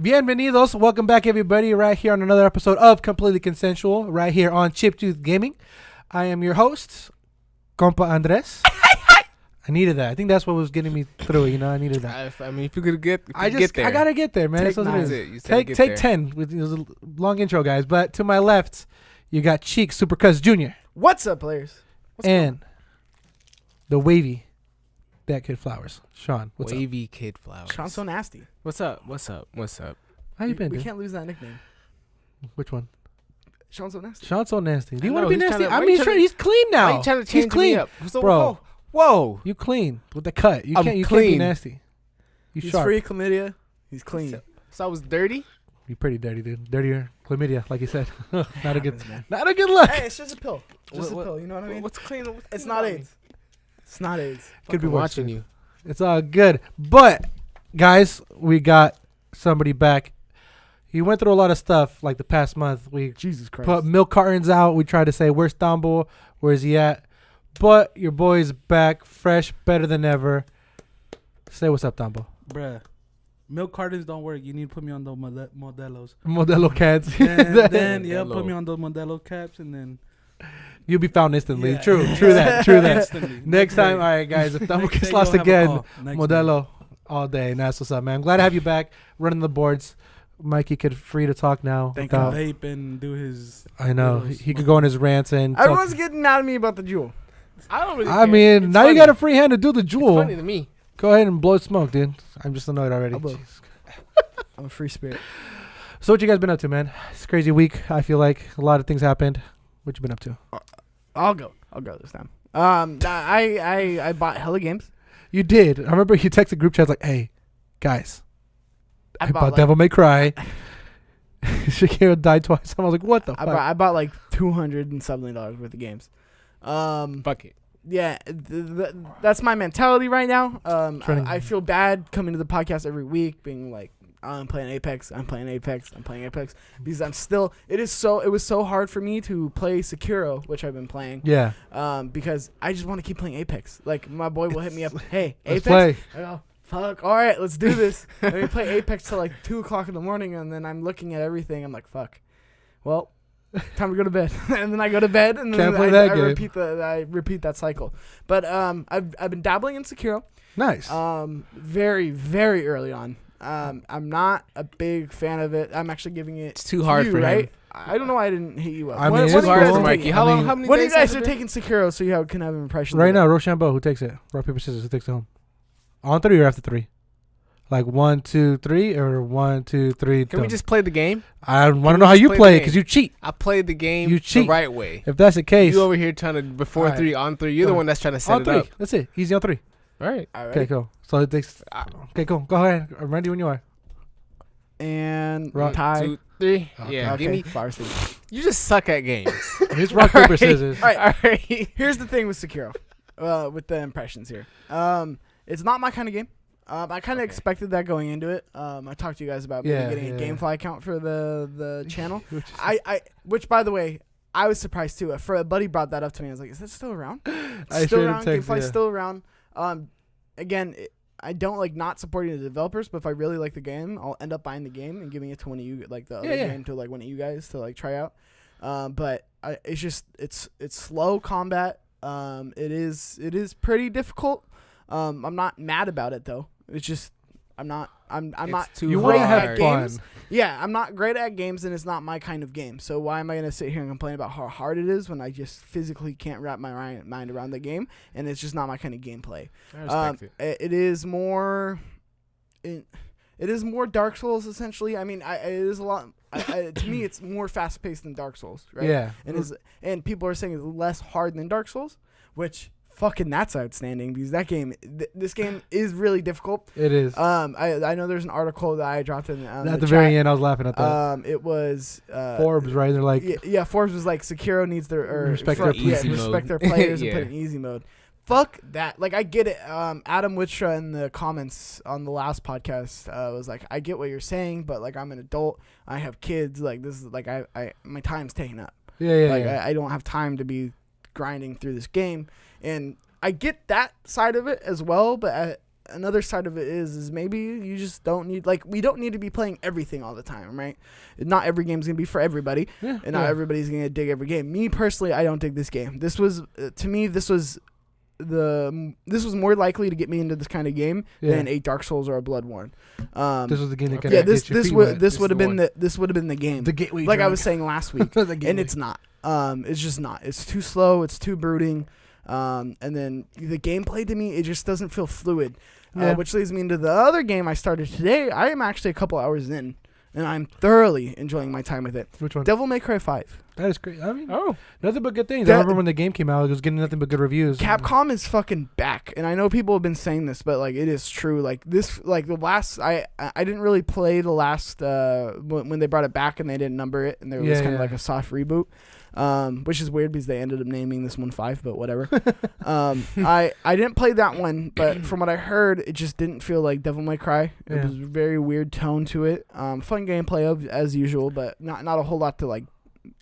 Bienvenidos. Welcome back, everybody, right here on another episode of Completely Consensual, right here on Chiptooth Gaming. I am your host, Compa Andres. I needed that. I think that's what was getting me through. I needed that. I mean, if you could get there. I gotta get there, man. Take 10. It was a long intro, guys. But to my left, you got Cheek Supercuz Jr. What's up, players? And the wavy that kid Flowers. Shawn, what's Wavy Kid Flowers. Shawn's so nasty. What's up? How you been, We dude? can't lose that nickname. Which one? Shawn's so nasty. Shawn's so nasty. Do you I want know, to be he's nasty? tryna- I why mean, you sure, tryna- he's clean now. Why you trying to He's change clean. me up? So, Bro. Whoa. You clean with the cut. You I'm can't be clean. nasty. You He's sharp. free chlamydia. He's clean. So I was dirty? You pretty dirty, dude. Dirtier chlamydia, like you said. Not a good Happens, look. Hey, it's just a pill. Just a pill. You know what I mean? What's clean? It's not AIDS. It's not AIDS. Could be Fucking worse, watching dude. you. It's all good. But, guys, we got somebody back. He went through a lot of stuff like the past month. We Jesus Christ. put milk cartons out. We tried to say, where's Tambo? Where's he at? But your boy's back, fresh, better than ever. Say what's up, Tambo. Bruh, milk cartons don't work. You need to put me on the Modelos. Modelo cats. Then put me on the Modelo caps, and then You'll be found instantly. Yeah. True that. instantly. Next time, day. all right, guys, if Tambo Next gets day lost you'll have a again, call. Next Modelo all day. And that's what's up, man. I'm glad to have you back running the boards. Mikey could free to talk now. Thank day. without- Vape and do his. I know. little He could smoke. go on his rants and talk. Everyone's getting mad at me about the jewel. I don't really I care. mean, It's now funny. you got a free hand to do the It's jewel. funny to me. Go ahead and blow smoke, dude. I'm just annoyed already. I will. Jeez. I'm a free spirit. So what you guys been up to, man? It's a crazy week. I feel like a lot of things happened. What you been up to? I'll go this time. I bought hella games. You did. I remember you texted group chats like, "Hey, guys, I bought like, Devil May Cry." Shakira died twice. I was like, "What the fuck?" I bought like $270 worth of games. Fuck it. Yeah, that's my mentality right now. Trying to- I feel bad coming to the podcast every week, being like, I'm playing Apex, because it was so hard for me to play Sekiro, which I've been playing. Yeah. Because I just want to keep playing Apex. Like my boy will hit me up, hey, Let's Apex. play. I go, fuck, all right, let's do this. And we play Apex till like 2:00 in the morning, and then I'm looking at everything. I'm like, fuck. Well, time to go to bed. And then I go to bed, and Can't then play I that game. repeat that cycle. But I've been dabbling in Sekiro. Nice. Very, very early on. I'm not a big fan of it. I'm actually giving it. It's too hard you, for him. right? I don't know why I didn't hit you up. I mean, When it's are you guys cool. taking Mikey, it? how I long? mean- How many When are you days guys has are it been? taking Sekiro, so you can have an impression. Right of now, it? Rochambeau, who takes it? Rock, paper, scissors, who takes it home? On 3 or after 3? Like 1, 2, 3, or 1, 2, 3. Can we just play the game? I want to we know how just you play the play game? because you cheat. I played the game You the cheat. right way. If that's the case, You over here trying to before Alright. 3 on 3. You're the Go one that's trying to set on it 3. up. That's it. Easy on 3. All right. All right. Okay, cool. So it takes. Okay, cool. Go ahead. I'm ready when you are. And Rock, tie. 1, 2, 3. Okay. Yeah. Okay. Give me. Flower City. You just suck at games. It's rock, paper, Alright. scissors. All right. All right. Here's the thing with Sekiro, with the impressions here. It's not my kind of game. I kind of expected that going into it. I talked to you guys about maybe Yeah, getting yeah. a GameFly account for the channel. Which is- Which by the way, I was surprised too. For a buddy brought that up to me. I was like, "Is that still around? It's I still shared a around. text, GameFly's yeah. still around." Again, I don't like not supporting the developers, but if I really like the game, I'll end up buying the game and giving it to one of you, like the other Yeah. game, to like one of you guys to like try out. But it's just it's slow combat. It is pretty difficult. I'm not mad about it though. It's just I'm not It's too You great want to hard. have at fun. games. Yeah, I'm not great at games, and it's not my kind of game. So why am I gonna sit here and complain about how hard it is when I just physically can't wrap my mind around the game, and it's just not my kind of gameplay. I respect it. It is more. It is more Dark Souls essentially. I mean, it is a lot. To me, it's more fast paced than Dark Souls, right? Yeah. And people are saying it's less hard than Dark Souls, which fucking that's outstanding because that game, this game is really difficult. It is. I know there's an article that I dropped in At the very end, I was laughing at that. It was Forbes, right? They're like, yeah, Forbes was like Sekiro needs their Respect their easy respect mode. their players and Yeah. put it in easy mode. Fuck that. Like I get it. Adam Witstra in the comments on the last podcast was like, I get what you're saying, but like I'm an adult, I have kids. Like this is like I my time's taken up. yeah. Like I don't have time to be grinding through this game, and I get that side of it as well. But another side of it is maybe you just don't need, like, we don't need to be playing everything all the time, right? Not every game's gonna be for everybody, and not everybody's gonna dig every game. Me personally, I don't dig this game. This was to me, this was more likely to get me into this kind of game than a Dark Souls or a Bloodborne. This was the game that this would have been the game. The gateway, like I was saying last week, and it's not. It's just not. It's too slow. It's too brooding. And then the gameplay to me, it just doesn't feel fluid. Which leads me into the other game I started today. I am actually a couple hours in, and I'm thoroughly enjoying my time with it. Which one? Devil May Cry 5. That is great. I mean, nothing but good things. I remember when the game came out, it was getting nothing but good reviews. Capcom is fucking back, and I know people have been saying this, but like it is true. Like this, like the last, I didn't really play the last when they brought it back and they didn't number it, and there was kind of like a soft reboot, which is weird because they ended up naming this one 5, but whatever. I didn't play that one, but from what I heard, it just didn't feel like Devil May Cry. It was a very weird tone to it. Fun gameplay as usual, but not a whole lot to like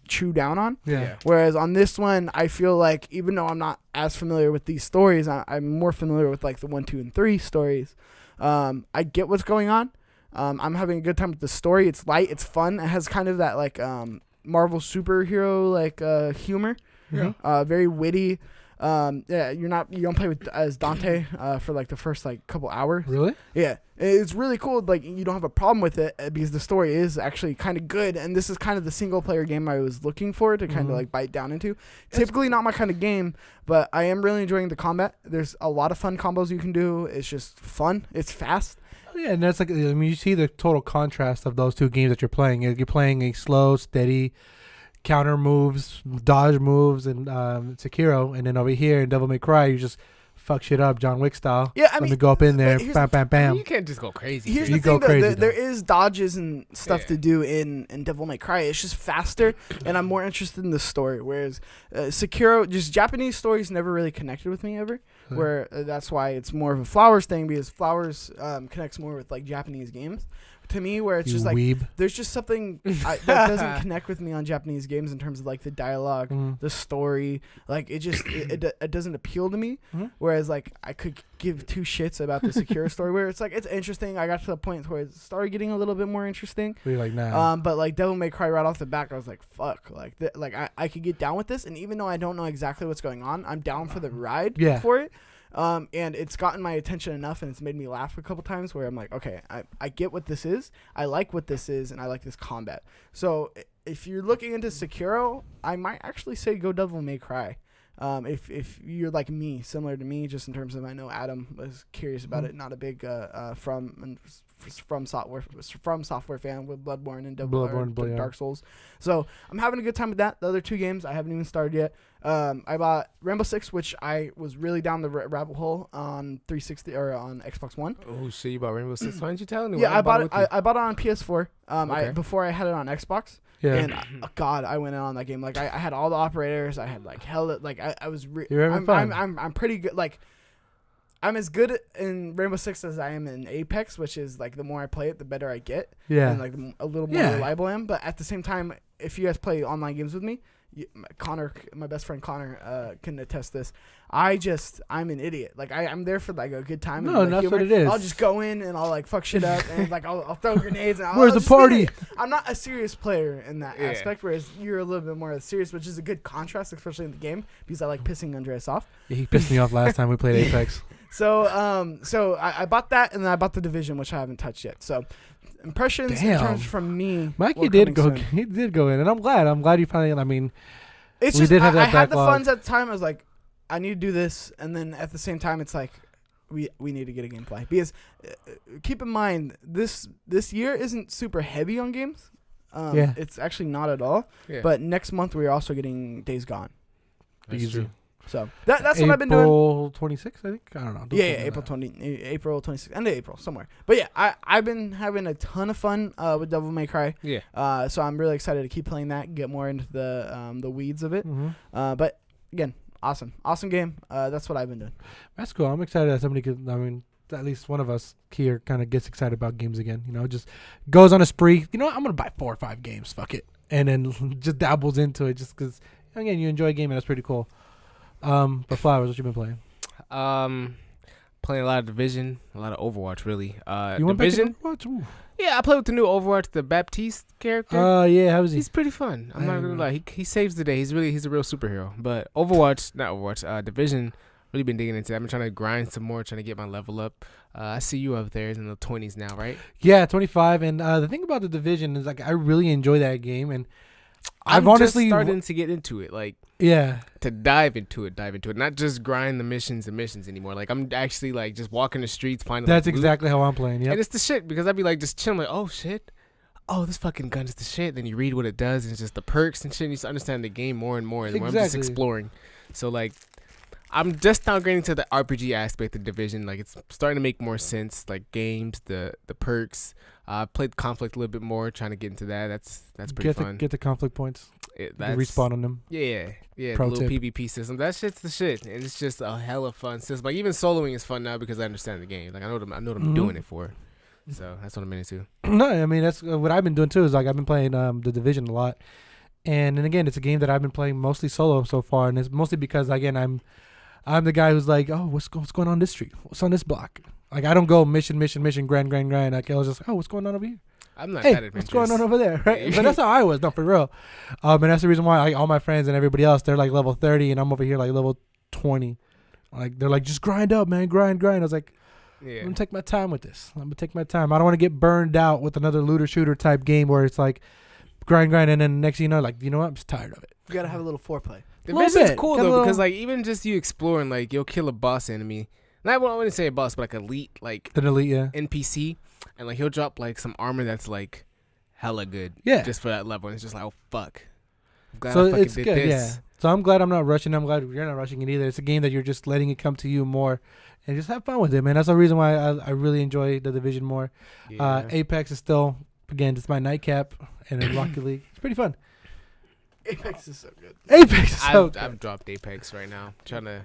chew down on. Whereas on this one, I feel like even though I'm not as familiar with these stories, I'm more familiar with like the 1, 2, and 3 stories. I get what's going on. I'm having a good time with the story. It's light. It's fun. It has kind of that like Marvel superhero like humor. Very witty. You don't play as Dante for like the first like couple hours. Really? Yeah, it's really cool. Like you don't have a problem with it because the story is actually kind of good, and this is kind of the single player game I was looking for to kind of like bite down into. Typically not my kind of game, but I am really enjoying the combat. There's a lot of fun combos you can do. It's just fun. It's fast. Yeah, and that's like, I mean, you see the total contrast of those two games that you're playing. You're playing a slow, steady counter moves, dodge moves, and Sekiro, and then over here in Devil May Cry, you just fuck shit up, John Wick style. Yeah, I mean, let me go up in there, bam, bam, bam. You can't just go crazy. Here's the thing, though, there is dodges and stuff to do in Devil May Cry. It's just faster, and I'm more interested in the story. Whereas Sekiro, just Japanese stories never really connected with me ever. Where that's why it's more of a Flowers thing, because Flowers connects more with like Japanese games. To me, where it's just like there's just something that doesn't connect with me on Japanese games in terms of like the dialogue, the story. Like it just it doesn't appeal to me. Whereas like I could give two shits about the Sekiro story, where it's like it's interesting. I got to the point where it started getting a little bit more interesting. You're like, nah. But like Devil May Cry right off the back, I was like, fuck, like I could get down with this, and even though I don't know exactly what's going on, I'm down for the ride for it. And it's gotten my attention enough, and it's made me laugh a couple times where I'm like, okay, I get what this is. I like what this is, and I like this combat. So if you're looking into Sekiro, I might actually say go Devil May Cry. If you're like me, similar to me, just in terms of, I know Adam was curious about it, not a big from software fan with Bloodborne and Dark Souls. So I'm having a good time with that. The other two games I haven't even started yet. I bought Rainbow Six, which I was really down the rabbit hole on 360 or on Xbox One. Oh, so you bought Rainbow Six? Why didn't you tell anyone? Yeah, I bought it. I bought it on PS4. Before I had it on Xbox. Yeah. And God, I went in on that game. Like I had all the operators. I had like I was. I'm pretty good. Like I'm as good in Rainbow Six as I am in Apex, which is like the more I play it, the better I get. Yeah. And like a little more reliable I am. But at the same time, if you guys play online games with me, Connor, my best friend Connor, can attest this. I'm an idiot. Like I'm there for like a good time. No, and, like, that's what it is. I'll just go in and I'll like fuck shit up and like I'll throw grenades. And Where's the party? I'm not a serious player in that aspect, whereas you're a little bit more serious, which is a good contrast, especially in the game, because I like pissing Andreas off. Yeah, he pissed me off last time we played Apex. So I bought that, and then I bought The Division, which I haven't touched yet. So impressions in terms from me. Mikey did go. He did go in, and I'm glad you finally. I mean, it's we just did have that I had the backlog. funds at the time. I was like, I need to do this, and then at the same time, it's like we need to get a gameplay, because keep in mind this year isn't super heavy on games. It's actually not at all. Yeah. But next month we're also getting Days Gone. Easy. So that's what I've been doing. April 26th, I think. I don't know. April 26th, end of April, somewhere. But yeah, I've been having a ton of fun with Devil May Cry. Yeah. So I'm really excited to keep playing that and get more into the weeds of it. But again, awesome game. That's what I've been doing. That's cool. I'm excited that somebody could. I mean, at least one of us here kind of gets excited about games again. You know, just goes on a spree. You know what? I'm gonna buy 4 or 5 games. Fuck it, and then just dabbles into it just because again you enjoy a game and that's pretty cool. But Flowers, what you been playing? playing a lot of Division, a lot of Overwatch, really. You went back to Division? Overwatch? Ooh. Yeah, I played with the new Overwatch, the Baptiste character. Yeah, how was he? He's pretty fun. I'm I not don't gonna know. lie. He's saves the day. He's a real superhero. But Division, really been digging into that. I've been trying to grind some more, trying to get my level up. I see you up there in the 20s now, right? Yeah, 25. And the thing about the Division is like I really enjoy that game, and I'm honestly just starting to get into it, like yeah. to dive into it, not just grind the missions anymore. Like I'm actually like just walking the streets, finding. That's like, loot. exactly how I'm playing. Yeah, And it's the shit because I'd be like just chilling, like, oh shit, oh this fucking gun is the shit. Then you read what it does, and it's just the perks and shit. And you just understand the game more and more, and I'm just exploring. So like, I'm just now getting to the RPG aspect of Division. Like it's starting to make more sense. Like games, the perks. I played Conflict a little bit more, trying to get into that. That's pretty fun. Get the conflict points. That's, respawn on them. Yeah. Pro The little tip. PvP system. That shit's the shit, and it's just a hella fun system. Like even soloing is fun now because I understand the game. Like I know what I'm doing it for. So that's what I'm into. No, I mean that's what I've been doing too. Is like I've been playing the Division a lot, and then again, it's a game that I've been playing mostly solo so far, and it's mostly because again I'm the guy who's like, oh, what's going on this street? What's on this block? Like I don't go mission, grind. Like I was just, oh, what's going on over here? I'm not Hey, that adventurous. what's going on over there? Right? But that's how I was, no, for real. And that's the reason why all my friends and everybody else, they're like level 30, and I'm over here like level 20. Like they're like, just grind up, man, grind. I was like, Yeah. I'm gonna take my time with this. I don't want to get burned out with another looter shooter type game where it's like grind, and then next thing you know, like, you know what, I'm just tired of it. You gotta have a little foreplay. Division's bit. cool Got a though little- because like even just you exploring, like you'll kill a boss enemy. Not I wouldn't say a boss, but like elite, like The elite, yeah. NPC, and like he'll drop like some armor that's like hella good. Yeah. Just for that level, and it's just like, oh fuck. I'm glad So I fucking it's did good, this. yeah. So I'm glad I'm not rushing. I'm glad you're not rushing it either. It's a game that you're just letting it come to you more, and just have fun with it, man. That's the reason why I really enjoy the Division more. Yeah. Apex is still, again, it's my nightcap, and then Rocket League. It's pretty fun. Apex is so good. Apex is so good. I've dropped Apex right now. Trying to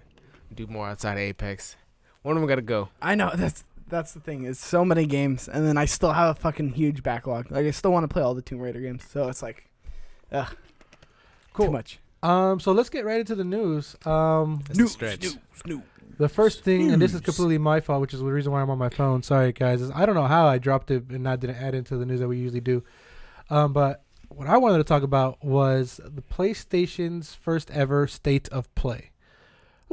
do more outside of Apex. One of them got to go. I know that's the thing. It's so many games, and then I still have a fucking huge backlog. Like I still want to play all the Tomb Raider games. So it's like, Cool. too much. So let's get right into the news. That's a stretch. The first thing, and this is completely my fault, which is the reason why I'm on my phone. Sorry, guys. Is I don't know how I dropped it and I didn't add into the news that we usually do. But what I wanted to talk about was the PlayStation's first ever State of Play.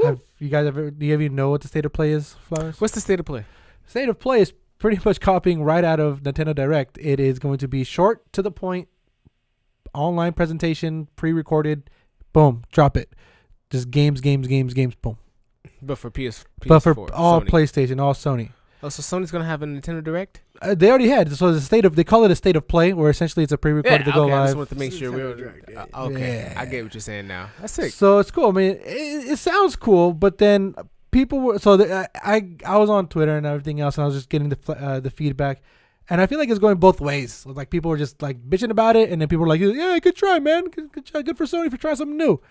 Have you guys ever? Do you even know what the State of Play is, Flowers? What's the state of play? State of Play is pretty much copying right out of Nintendo Direct. It is going to be short, to the point, online presentation, pre-recorded, boom, drop it. Just games, boom. But for PS4, But for all Sony. PlayStation, all Sony. Oh, so Sony's gonna have a Nintendo Direct? They already had. So they call it a State of Play, where essentially it's a pre-recorded to go okay. I just live. wanted to make sure we were. Direct, yeah. Okay, Yeah. I get what you're saying now. That's sick. So it's cool. I mean, it sounds cool, but then people were I was on Twitter and everything else, and I was just getting the feedback, and I feel like it's going both ways. Like people were just like bitching about it, and then people were like, "Yeah, good try, man. Good try. Good for Sony for trying something new."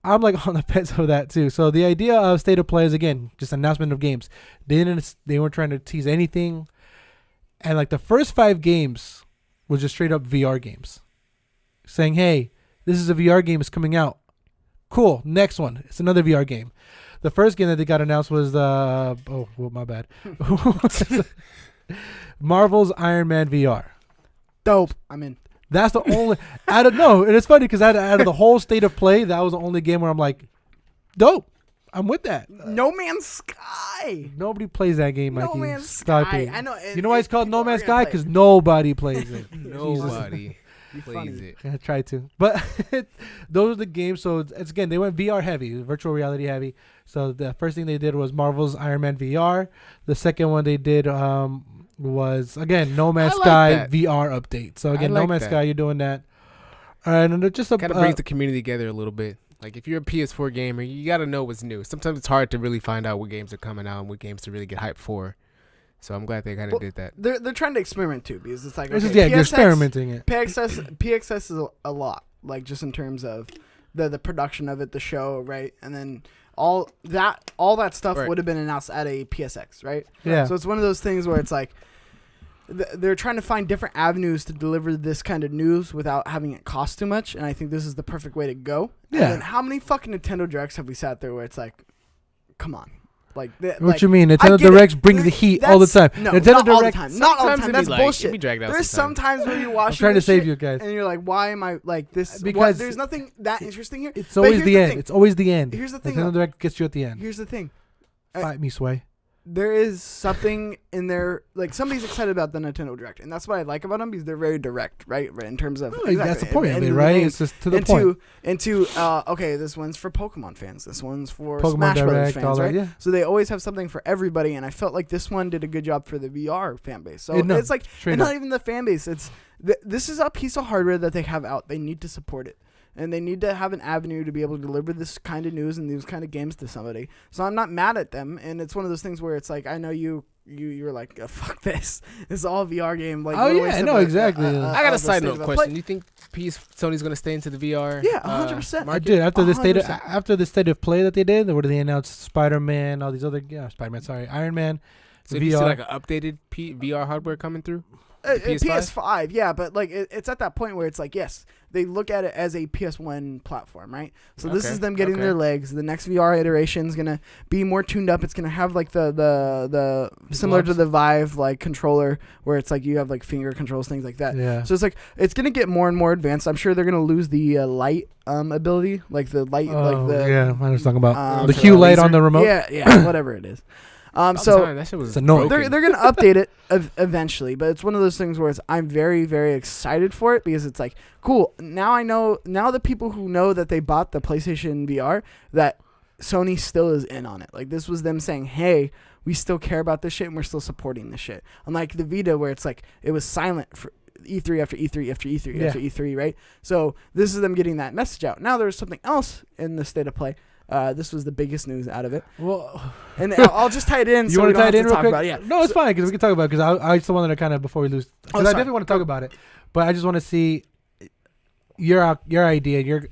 I'm like on the fence of that too. So the idea of State of Play is again just announcement of games. They weren't trying to tease anything, and like the first 5 games was just straight up VR games, saying, "Hey, this is a VR game. It's coming out. Cool. Next one. It's another VR game." The first game that they got announced was my bad. Marvel's Iron Man VR. Dope. I'm in. That's the only and it's funny because out of the whole State of Play, that was the only game where I'm like, dope. I'm with that. No Man's Sky. Nobody plays that game, Mikey. No Man's Stop Sky. it. I know. You know why it's called No people are Man's gonna Sky? play Because it. nobody plays it. Nobody Be plays funny. it. I tried to, but those are the games. So it's again, they went VR heavy, virtual reality heavy. So the first thing they did was Marvel's Iron Man VR. The second one they did was again No Man's I like Sky that. VR update. So again, I No like Man's that. Sky, you're doing that, and it just a Kind of brings the community together a little bit. Like if you're a PS4 gamer, you got to know what's new. Sometimes it's hard to really find out what games are coming out and what games to really get hyped for. So I'm glad they kind of Well, did that. They're trying to experiment too, because it's like This is, okay, you're PSX experimenting it. PXS is a lot, like just in terms of the production of it, the show, right? And then all that stuff Right. would have been announced at a PSX, right? Yeah. So it's one of those things where it's like they're trying to find different avenues to deliver this kind of news without having it cost too much, and I think this is the perfect way to go. Yeah. And then how many fucking Nintendo Directs have we sat there where it's like, come on. Like, what you mean? Nintendo Directs brings the heat all the time. No, Nintendo not all the Direct. time. Not all the time. That's It'd bullshit. be dragged out There's sometimes where you're watching. I'm trying to save shit you guys. and you're like, why am I like this? Because there's nothing that interesting here. It's always the end. It's always the end. Here's the thing. Nintendo Direct gets you at the end. Here's the thing. Fight me, Sway. There is something in there, like somebody's excited about the Nintendo Direct, and that's what I like about them because they're very direct, right? In terms of that's the point of it, right? It's just to the point. Okay, this one's for Pokemon fans. This one's for Pokemon Smash Brothers Direct, fans, right? yeah. So they always have something for everybody, and I felt like this one did a good job for the VR fan base. So it's like, and not even the fan base. It's this is a piece of hardware that they have out. They need to support it. And they need to have an avenue to be able to deliver this kind of news and these kind of games to somebody. So I'm not mad at them. And it's one of those things where it's like, I know you're like, fuck this. It's all VR game. Like, oh, yeah, I know, exactly. I got a side note question. Do you think Sony's going to stay into the VR? Yeah, 100%. I did. After the state of play that they did, where they announced Spider-Man, all these other, Iron Man, so VR. Do you see like an updated VR hardware coming through? PS5, yeah, but like it's at that point where it's like, yes, they look at it as a PS1 platform, right? So this is them getting their legs. The next VR iteration is gonna be more tuned up. It's gonna have like the similar to the Vive like controller, where it's like you have like finger controls, things like that. Yeah. So it's like it's gonna get more and more advanced. I'm sure they're gonna lose the light ability, like the light, like the I was talking about the Hue light on the remote. Yeah, whatever it is. So that shit was annoying. they're gonna update it eventually, but it's one of those things where I'm very, very excited for it because it's like, cool. Now I know. Now the people who know that they bought the PlayStation VR, that Sony still is in on it. Like this was them saying, hey, we still care about this shit and we're still supporting this shit. Unlike the Vita, where it's like it was silent for E3 after E3 after E3 after E3, right? So this is them getting that message out. Now there's something else in the state of play. This was the biggest news out of it. Well, and I'll just tie it in. You want to tie it in real quick? About it. Yeah. No, it's fine because we can talk about it because I still wanted to kind of before we lose. Because I definitely want to talk about it, but I just want to see your idea.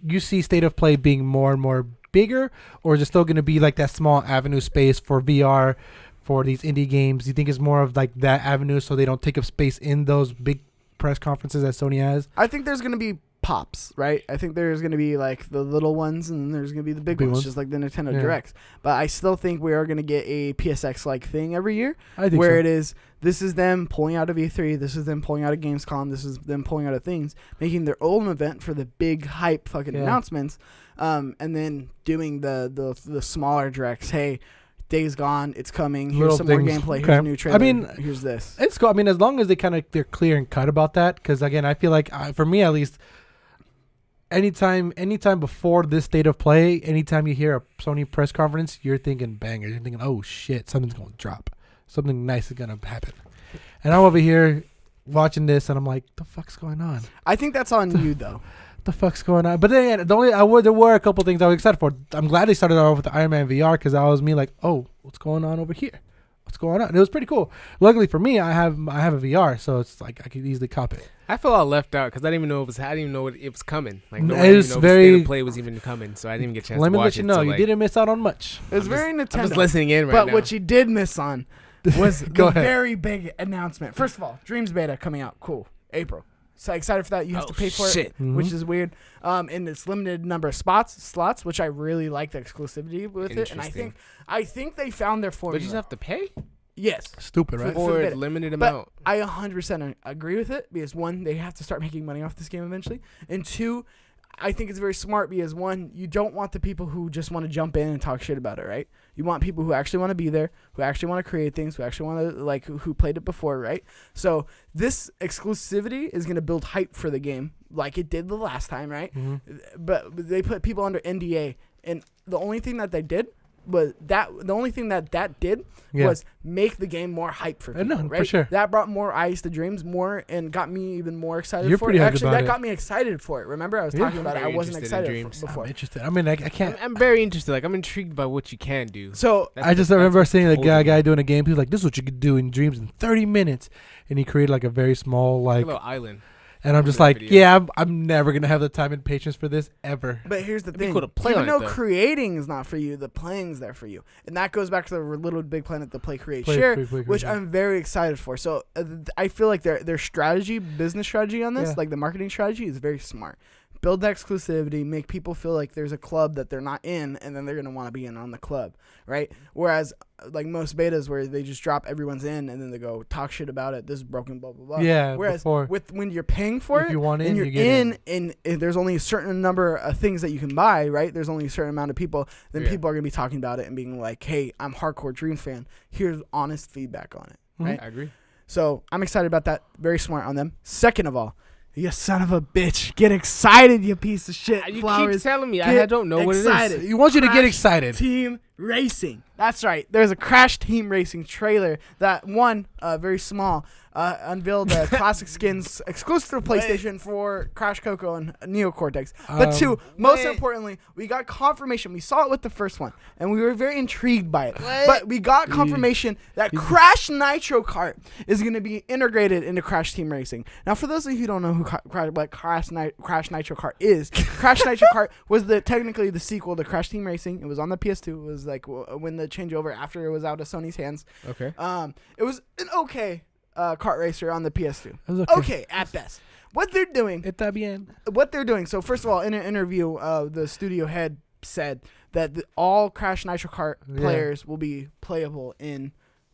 You see state of play being more and more bigger, or is it still going to be like that small avenue space for VR for these indie games? Do you think it's more of like that avenue so they don't take up space in those big press conferences that Sony has? I think there's going to be pops, right? I think there's going to be like the little ones and then there's going to be the big ones, just like the Nintendo Directs. But I still think we are going to get a PSX like thing every year where it is, this is them pulling out of E3, this is them pulling out of Gamescom, this is them pulling out of things, making their own event for the big hype fucking announcements, and then doing the smaller Directs. Hey, Days Gone, it's coming. Here's some more gameplay. Here's a new trailer. I mean, here's this. It's cool. I mean, as long as they're clear and cut about that, because again, I feel like for me at least, anytime before this state of play, anytime you hear a Sony press conference, you're thinking bangers. You're thinking, oh shit, something's gonna drop. Something nice is gonna happen. And I'm over here watching this, and I'm like, the fuck's going on? I think that's on you though. The fuck's going on? But then there were a couple things I was excited for. I'm glad they started off with the Iron Man VR because that was me like, oh, what's going on over here? What's going on? And it was pretty cool. Luckily for me, I have a VR, so it's like I could easily cop it. I felt all left out because I didn't even know it was coming. Like no it was very state of play was even coming, so I didn't even get a chance to watch it. Let me let you know, you didn't miss out on much. It's very Nintendo. I'm just listening in right now. But what you did miss on was the ahead. very big announcement. First of all, Dreams beta coming out. Cool. April. So excited for that. You have to pay for it, which is weird. And it's limited number of slots, which I really like the exclusivity with it. And I think they found their formula. But you just have to pay? Yes. Stupid, right? For a limited amount. I 100% agree with it because one, they have to start making money off this game eventually, and two, I think it's very smart because one, you don't want the people who just want to jump in and talk shit about it, right? You want people who actually want to be there, who actually want to create things, who actually want to like who played it before, right? So this exclusivity is going to build hype for the game like it did the last time, right? Mm-hmm. But they put people under NDA, and the only thing that they did was was make the game more hype for people, right? For sure. That brought more eyes to Dreams more and got me even more excited You're for pretty it. hyped Actually, about that it. got me excited for it. Remember, I was talking about it. I wasn't excited before. I'm interested. I mean, I can't. I'm very interested. Like, I'm intrigued by what you can do. So I just remember seeing a guy doing a game. He was like, "This is what you could do in Dreams in 30 minutes," and he created like a very small like a little island. And I'm just like, I'm never gonna have the time and patience for this ever. But here's the thing: cool to play even on though it, creating is not for you, the playing's there for you, and that goes back to the Little Big Planet, the Play, Create, Share, which I'm very excited for. So I feel like their business strategy on this, like the marketing strategy, is very smart. build that exclusivity, make people feel like there's a club that they're not in, and then they're going to want to be in on the club, right? Whereas, like most betas where they just drop everyone's in, and then they go talk shit about it, this is broken, blah, blah, blah. Yeah, whereas when you're paying for if it, you want in, and you're you get in. and there's only a certain number of things that you can buy, right? There's only a certain amount of people, then people are going to be talking about it and being like, hey, I'm a hardcore Dream fan. Here's honest feedback on it, right? I agree. So I'm excited about that. Very smart on them. Second of all, you son of a bitch. Get excited, you piece of shit. You Flowers. keep telling me. Get I don't know what it excited. is. He wants you to get Crash excited. Team Racing. That's right. There's a Crash Team Racing trailer that one, very small, unveiled classic skins exclusive to PlayStation for Crash Coco and Neo Cortex. But two, most importantly, we got confirmation. We saw it with the first one, and we were very intrigued by it. But we got confirmation that Crash Nitro Kart is going to be integrated into Crash Team Racing. Now, for those of you who don't know what Crash Nitro Kart is, Crash Nitro Kart was technically the sequel to Crash Team Racing. It was on the PS2. It was like when the changeover after it was out of Sony's hands. Okay. It was an okay kart racer on the PS2. It was Okay at best. What they're doing. Está bien. What they're doing. So first of all, in an interview, the studio head said that all Crash Nitro Kart players will be playable in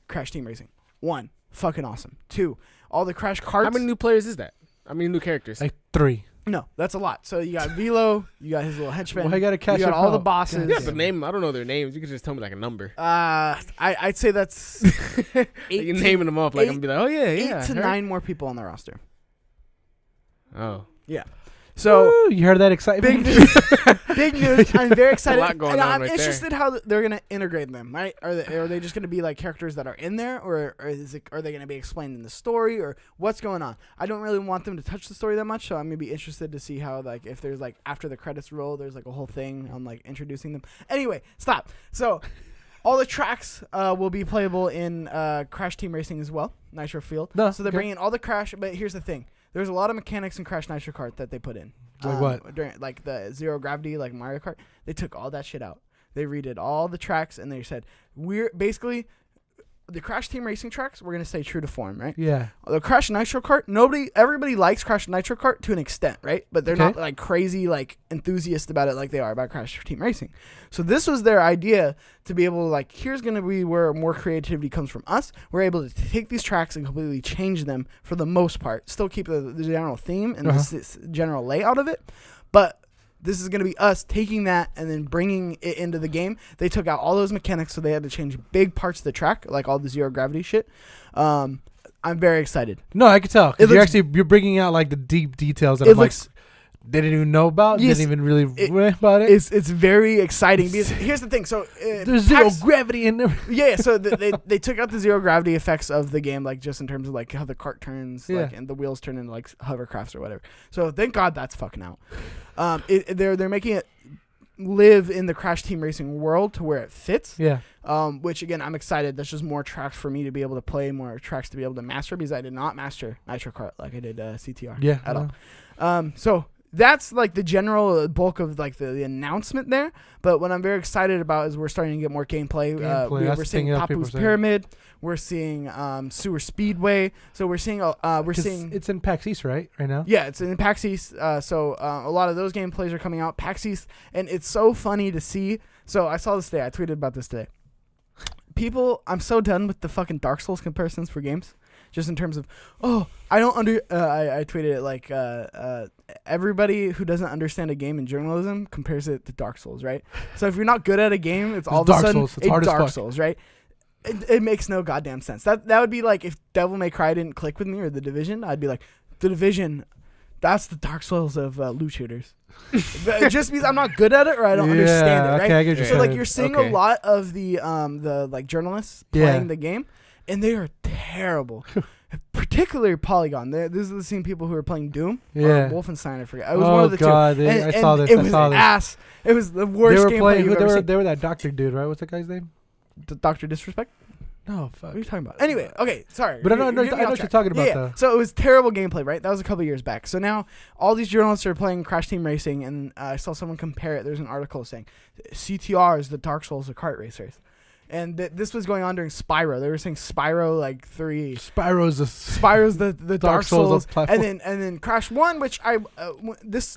Crash Team Racing. 1, fucking awesome. 2, all the Crash Karts. How many new players is that? How many new characters? Like 3. No, that's a lot. So you got Velo, you got his little henchman. Well, I gotta catch you got up all how- the bosses. Yeah, the name. I don't know their names. You could just tell me like a number. I'd say that's You're naming them off like I'm gonna be like, oh yeah, 8 to 9 more people on the roster. Oh. Yeah. So Woo, you heard that excitement? big news. Big news. I'm very excited. lot going and on I'm right interested how they're gonna integrate them. Right? Are they just gonna be like characters that are in there, or are they gonna be explained in the story, or what's going on? I don't really want them to touch the story that much, so I'm gonna be interested to see how, like, if there's like after the credits roll, there's like a whole thing on like introducing them. Anyway, stop. So all the tracks will be playable in Crash Team Racing as well, Nitro Field. No, So they're bringing all the Crash, but here's the thing. There's a lot of mechanics in Crash Nitro Kart that they put in. Like what? During, like the zero gravity, like Mario Kart. They took all that shit out. They redid all the tracks, and they said, we're basically, the Crash Team Racing tracks, we're going to stay true to form, right? Yeah. The Crash Nitro Kart, everybody likes Crash Nitro Kart to an extent, right? But they're not like crazy, like enthusiast about it like they are about Crash Team Racing. So this was their idea to be able to, like, here's going to be where more creativity comes from us. We're able to take these tracks and completely change them for the most part. Still keep the general theme and this general layout of it. But this is going to be us taking that and then bringing it into the game. They took out all those mechanics, so they had to change big parts of the track, like all the zero gravity shit. I'm very excited. No, I can tell. 'Cause It you're bringing out like the deep details that It I'm like, looks- they didn't even know about. Yes, Didn't even really read about it. It's very exciting because here's the thing. So There's zero gravity in there. Yeah, so they took out the zero gravity effects of the game, like just in terms of like how the cart turns, like, and the wheels turn into like hovercrafts or whatever. So thank God that's fucking out. They're making it live in the Crash Team Racing world to where it fits. Yeah. Which again, I'm excited. That's just more tracks for me to be able to play, more tracks to be able to master, because I did not master Nitro Kart like I did CTR at all. So that's like the general bulk of like the announcement there. But what I'm very excited about is we're starting to get more gameplay. We're seeing Papu's Pyramid. We're seeing Sewer Speedway. So we're seeing It's in PAX East, right now. Yeah, it's in PAX East. So a lot of those gameplays are coming out PAX East, and it's so funny to see. So I saw this today. I tweeted about this today. I'm so done with the fucking Dark Souls comparisons for games. Just in terms of, I tweeted it like, everybody who doesn't understand a game in journalism compares it to Dark Souls, right? So if you're not good at a game, it's all of a sudden it's Dark Souls, right? It makes no goddamn sense. That would be like if Devil May Cry didn't click with me, or The Division. I'd be like, The Division, that's the Dark Souls of loot shooters. It just means I'm not good at it, or I don't understand it, right? Okay, I get you. So like you're seeing a lot of the like journalists playing the game, and they are terrible. Particularly Polygon. This is the same people who are playing Doom. Or Wolfenstein, I forget. It was one of the two. I saw this. It was ass. It was the worst gameplay you've ever seen. They were that doctor dude, right? What's that guy's name? Dr. Disrespect? No, fuck. What are you talking about? Anyway, okay, sorry. But I know what you're talking about, though. So it was terrible gameplay, right? That was a couple years back. So now all these journalists are playing Crash Team Racing, and I saw someone compare it. There's an article saying CTR is the Dark Souls of kart racers. And this was going on during Spyro. They were saying Spyro like 3. Spyro's the Dark Souls platform. and then Crash 1, which this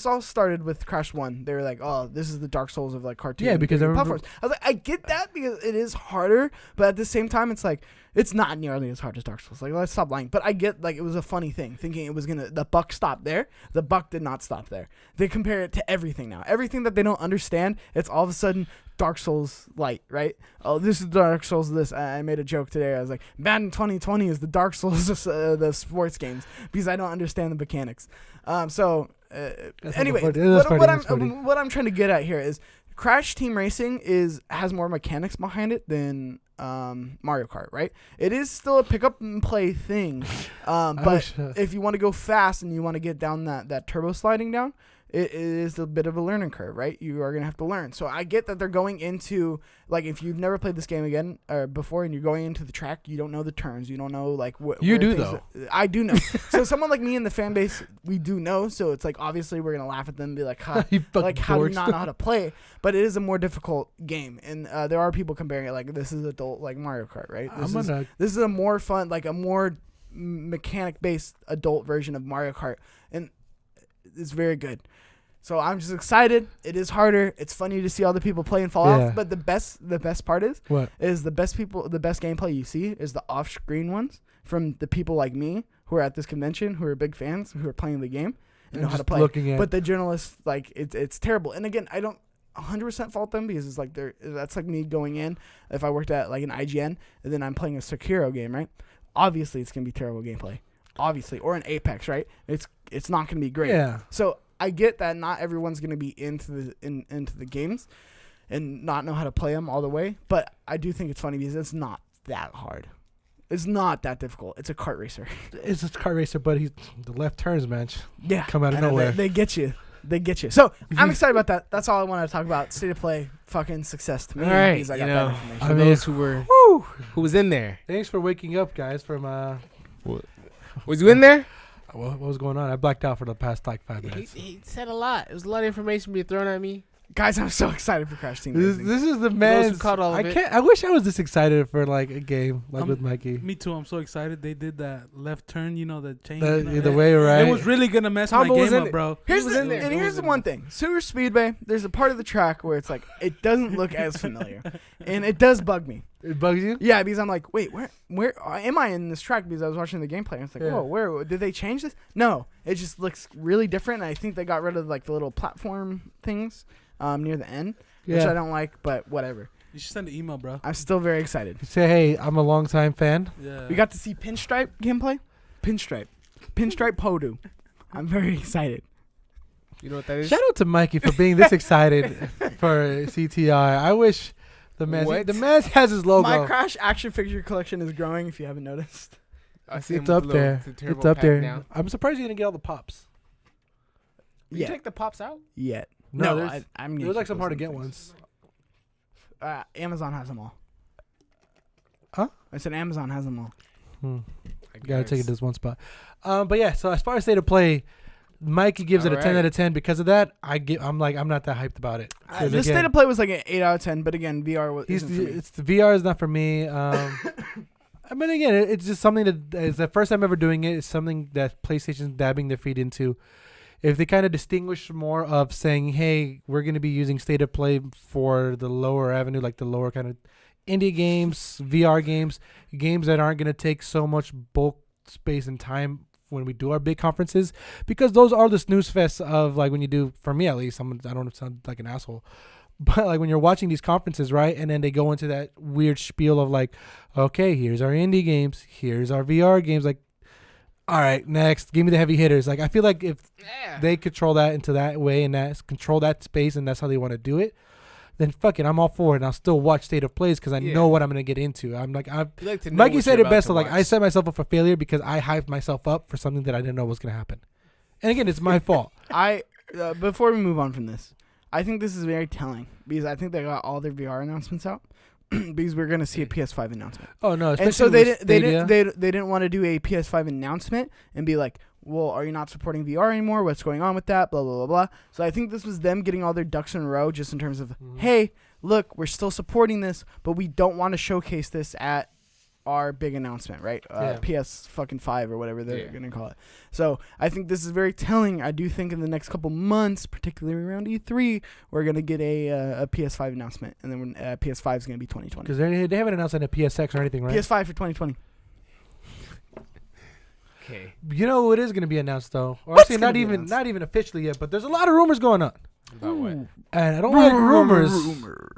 all started with Crash 1. They were like, "Oh, this is the Dark Souls of like cartoon." Yeah, because platforms. I was like, I get that because it is harder, but at the same time, it's like it's not nearly as hard as Dark Souls. Like, let's stop lying. But I get like it was a funny thing, thinking it was the buck stopped there. The buck did not stop there. They compare it to everything now. Everything that they don't understand, it's all of a sudden Dark Souls light, right? Oh, this is Dark Souls. I made a joke today. I was like, Madden 2020 is the Dark Souls of the sports games because I don't understand the mechanics. Anyway, what I'm trying to get at here is Crash Team Racing has more mechanics behind it than Mario Kart, right? It is still a pick up and play thing, but if you want to go fast and you want to get down that turbo sliding down, it is a bit of a learning curve, right? You are going to have to learn. So I get that they're going into, like, if you've never played this game again or before and you're going into the track, you don't know the turns. You don't know, like, what. You do, though. I do know. So someone like me in the fan base, we do know. So it's like, obviously, we're going to laugh at them and be like, how do you not know how to play? But it is a more difficult game. And there are people comparing it, like, this is adult, like, Mario Kart, right? This is a more fun, like, a more mechanic-based adult version of Mario Kart. And it's very good. So I'm just excited. It is harder. It's funny to see all the people play and fall off. But the best part is the best gameplay you see is the off-screen ones from the people like me who are at this convention, who are big fans, who are playing the game and know how to play. But the journalists, like, it's terrible. And again, I don't 100% fault them because it's like that's like me going in if I worked at like an IGN and then I'm playing a Sekiro game, right? Obviously, it's gonna be terrible gameplay. Obviously, or an Apex, right? It's not gonna be great. Yeah. So I get that not everyone's gonna be into the games and not know how to play them all the way, but I do think it's funny because it's not that hard. It's not that difficult. It's a kart racer. It's a kart racer, but the left turns, man. Yeah, come out of nowhere. They get you. So I'm excited about that. That's all I wanted to talk about. State of play, fucking success to me. All right, because I got that information. For those who was in there. Thanks for waking up, guys. Was you in there? What was going on? I blacked out for the past like 5 minutes. He said a lot. It was a lot of information being thrown at me. Guys, I'm so excited for Crash Team Racing. This is the man. I wish I was this excited for like a game like with Mikey. Me too. I'm so excited. They did that left turn. The change. The way right. It was really gonna mess my game up, bro. Here's the one thing. Super Speedway. There's a part of the track where it's like it doesn't look as familiar, and it does bug me. It bugs you? Yeah, because I'm like, wait, where am I in this track? Because I was watching the gameplay, and it's like, whoa, where did they change this? No, it just looks really different. And I think they got rid of like the little platform things near the end, which I don't like, but whatever. You should send an email, bro. I'm still very excited. Say, hey, I'm a longtime fan. Yeah. We got to see Pinstripe gameplay. Pinstripe Podu. I'm very excited. You know what that is? Shout out to Mikey for being this excited for CTI. I wish the man has his logo. My Crash action figure collection is growing. If you haven't noticed, I see it's up there. It's up there. Now. I'm surprised you didn't get all the pops. You take the pops out? Yet. No, I'm. There was like some hard to get ones. Amazon has them all. Huh? I said Amazon has them all. Gotta take it to this one spot. But yeah, so as far as state of play, Mikey gives it a 10 out of 10 because of that. I'm not that hyped about it. The state of play was like an 8 out of 10, but again, VR isn't for me. It's the VR is not for me. I mean, again, it's just something that is the first time ever doing it. It's something that PlayStation's dabbing their feet into. If they kind of distinguish more of saying, hey, we're going to be using state of play for the lower avenue, like the lower kind of indie games, VR games that aren't going to take so much bulk space and time when we do our big conferences, because those are the snooze fests of like when you do, for me at least, I don't want to sound like an asshole, but like when you're watching these conferences, right, and then they go into that weird spiel of like, okay, here's our indie games, here's our VR games, like, all right, next, give me the heavy hitters. Like, I feel like if they control that into that way and control that space and that's how they want to do it, then fuck it, I'm all for it. And I'll still watch state of plays because I know what I'm going to get into. I'm like, Mikey said it best. So like, I set myself up for failure because I hyped myself up for something that I didn't know was going to happen. And again, it's my fault. Before we move on from this, I think this is very telling because I think they got all their VR announcements out. Because we're gonna see a PS5 announcement. Oh no! And so they didn't want to do a PS5 announcement and be like, well, are you not supporting VR anymore? What's going on with that? Blah blah blah blah. So I think this was them getting all their ducks in a row, just in terms of, hey, look, we're still supporting this, but we don't want to showcase this at our big announcement, right? PS fucking 5 or whatever they're gonna call it. So I think this is very telling. I do think in the next couple months, particularly around E3, we're gonna get a PS5 announcement, and then when PS5 is gonna be 2020. Because they haven't announced any PSX or anything, right? PS5 for 2020. Okay. You know what is going to be announced though? Or actually, not even officially yet. But there's a lot of rumors going on. About what? And I don't like rumors,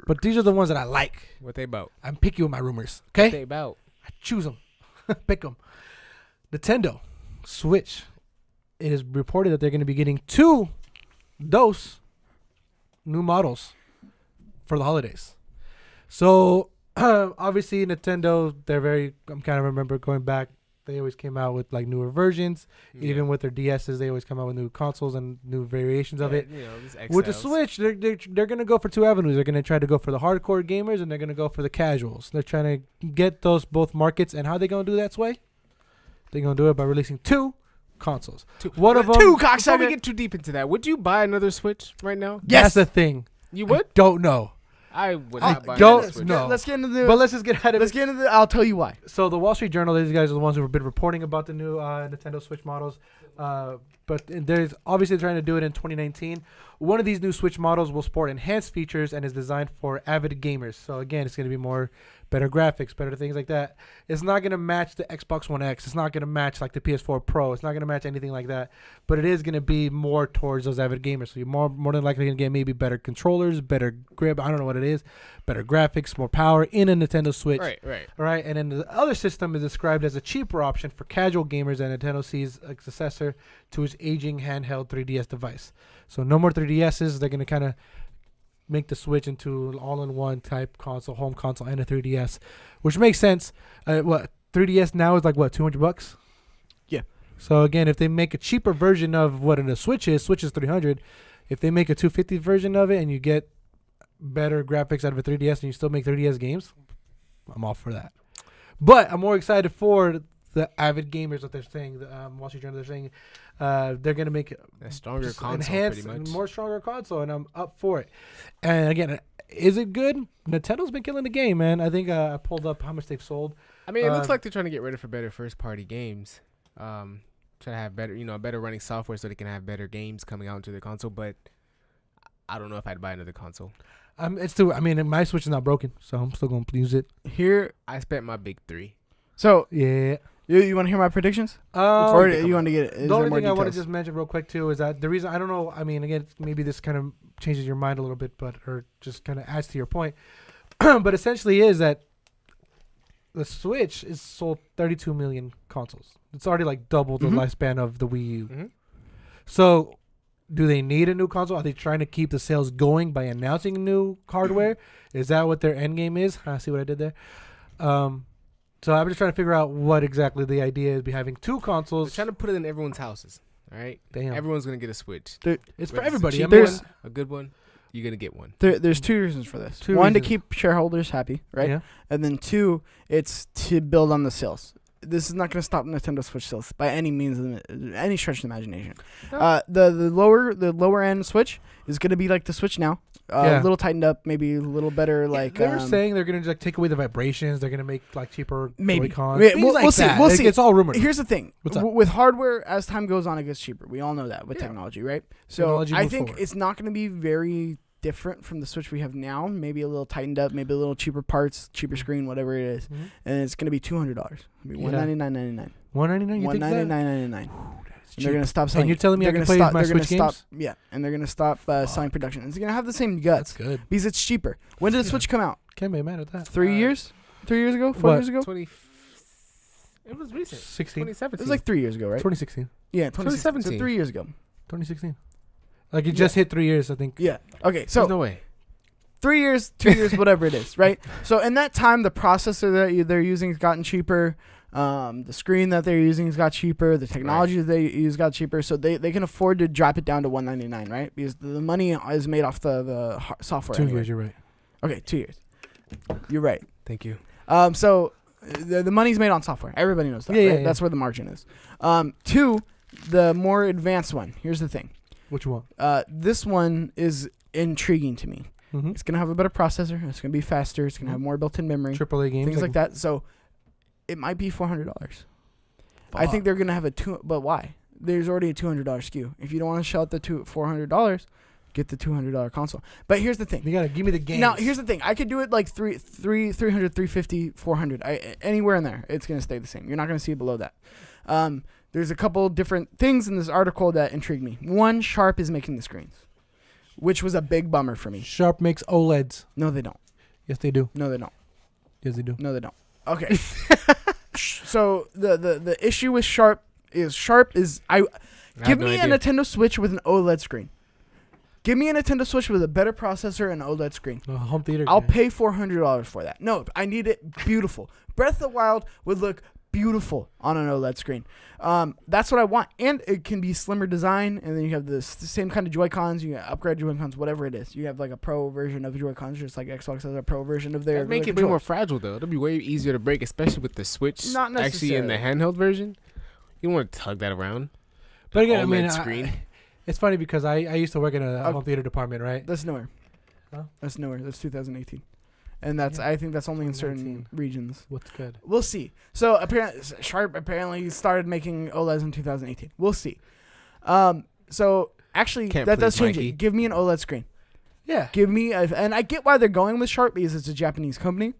but these are the ones that I like. What they about? I'm picky with my rumors. What Okay, they about? I choose them, pick them. Nintendo Switch. It is reported that they're going to be getting 2 new models for the holidays. So obviously Nintendo, I'm kind of remember going back. They always came out with like newer versions. Yeah. Even with their DSs, they always come out with new consoles and new variations of it. You know, these With the XLs. Switch, they're gonna go for 2 avenues. They're gonna try to go for the hardcore gamers, and they're gonna go for the casuals. They're trying to get those both markets. And how they gonna do that, Sway? They're gonna do it by releasing 2 consoles. One of them. Two Before we cocksucker. get too deep into that, would you buy another Switch right now? That's the thing. You would? I don't know. I would not buy don't- another Switch. no. Let's get into the. But let's just get ahead of Let's it. get into the. I'll tell you why. So the Wall Street Journal, these guys are the ones who have been reporting about the new Nintendo Switch models. But there's obviously trying to do it in 2019. One of these new Switch models will sport enhanced features and is designed for avid gamers. So again, it's going to be better graphics, better things like that. It's not going to match the Xbox One X. It's not going to match like the PS4 Pro. It's not going to match anything like that. But it is going to be more towards those avid gamers. So you're more than likely going to get maybe better controllers, better grip. I don't know what it is. Better graphics, more power in a Nintendo Switch. Right. All right, and then the other system is described as a cheaper option for casual gamers, and Nintendo sees a successor to its aging handheld 3DS device. So no more 3DSs. They're going to kind of make the Switch into an all-in-one type console, home console, and a 3DS, which makes sense. 3DS now is like what, $200? Yeah. So again, if they make a cheaper version of what a Switch is $300. If they make a $250 version of it and you get better graphics out of a 3DS and you still make 3DS games, I'm all for that. But I'm more excited for the avid gamers that they're saying. The Wall Street Journal, they're saying they're going to make A stronger just console, enhanced, pretty much. more stronger console, and I'm up for it. And again, is it good? Nintendo's been killing the game, man. I think I pulled up how much they've sold. I mean, it looks like they're trying to get ready for better first-party games. Try to have better, better running software so they can have better games coming out into the console. But I don't know if I'd buy another console. It's still. I mean, my Switch is not broken, so I'm still going to use it. Here. I spent my big 3. So Yeah. you want to hear my predictions? Or you want to get? The only thing I want to just mention real quick too is that the reason I don't know. I mean, again, maybe this kind of changes your mind a little bit, or just kind of adds to your point. But essentially, is that the Switch is sold 32 million consoles. It's already like double the lifespan of the Wii U. Mm-hmm. So, do they need a new console? Are they trying to keep the sales going by announcing new hardware? Is that what their end game is? I see what I did there. So I'm just trying to figure out what exactly the idea is behind having 2 consoles. They're trying to put it in everyone's houses. All right. Damn. Everyone's gonna get a Switch. It's for Whether everybody. a I cheap mean, one, a good one. You're gonna get one. There's 2 reasons for this. 2 One, to reasons. keep shareholders happy, right? Yeah. And then 2, it's to build on the sales. This is not going to stop Nintendo Switch sales by any means, any stretch of the imagination. No. The lower end Switch is going to be like the Switch now, a little tightened up, maybe a little better. Like they were saying, they're gonna like take away the vibrations. They're gonna make like cheaper maybe. Joy-Cons. Yeah, Things we'll like see. that. We'll Like, see. It's all rumored. Here's the thing: What's up? with hardware, as time goes on, it gets cheaper. We all know that with technology, right? So Technology I moves think forward. it's not going to be very different from the Switch we have now. Maybe a little tightened up, maybe a little cheaper parts, cheaper screen, whatever it is. Mhm. And it's going to be $200. It'll be Yeah. $199.99. $199. You think that? $199.99. That's And they're gonna stop cheap. selling. And you're telling me I they're can gonna play stop, my they're gonna Switch stop, games? yeah, and they're gonna stop selling production. It's gonna have the same guts That's good. because it's cheaper. When did the Switch come out? Can't be mad at that. 3 years? 3 years ago? 4 What? years ago? It was recent. 16. 2017. It was like 3 years ago, right? 2016. Yeah, 2017. So 2017. 3 years ago. 2016. Like it just hit 3 years, I think. Yeah. Okay, so There's no way. 3 years, 2 years, whatever it is, right? So in that time, the processor that they're using has gotten cheaper. The screen that they're using has got cheaper. The technology that they use got cheaper. So they can afford to drop it down to $199, right? Because the money is made off the software. 2 anyway. years, you're right. Okay, 2 years. You're right. Thank you. So the money's made on software. Everybody knows that. Yeah, right? yeah. That's where the margin is. 2, the more advanced one. Here's the thing. What you want? This one is intriguing to me. Mm-hmm. It's gonna have a better processor. It's gonna be faster. It's gonna have more built-in memory. AAA games, Things like that. So it might be $400. I think they're gonna have but why? There's already a $200 SKU. If you don't want to shell out the $400, get the $200 console. But here's the thing. You gotta give me the games. Now here's the thing. I could do it like 300, 350, 400. Anywhere in there, it's gonna stay the same. You're not gonna see it below that. There's a couple different things in this article that intrigued me. One, Sharp is making the screens, which was a big bummer for me. Sharp makes OLEDs. No, they don't. Yes, they do. No, they don't. Yes, they do. No, they don't. Okay. So the issue with Sharp is give me a Nintendo Switch with an OLED screen. Give me a Nintendo Switch with a better processor and OLED screen. Home theater. I'll pay $400 for that. No, I need it beautiful. Breath of the Wild would look beautiful on an OLED screen. That's what I want. And it can be slimmer design, and then you have the same kind of Joy-Cons. You upgrade Joy-Cons, whatever it is. You have like a pro version of Joy-Cons, just like Xbox has a pro version of their That'd make it way more fragile, though. It'll be way easier to break, especially with the Switch. Not actually in the handheld version. You don't want to tug that around. But again, OLED screen. It's funny because I used to work in a home theater department, right? That's newer. Huh? That's newer. That's 2018. And I think that's only in certain regions. What's good? We'll see. So apparently, Sharp started making OLEDs in 2018. We'll see. So actually, that does change it. Give me an OLED screen. Yeah. Give me and I get why they're going with Sharp because it's a Japanese company.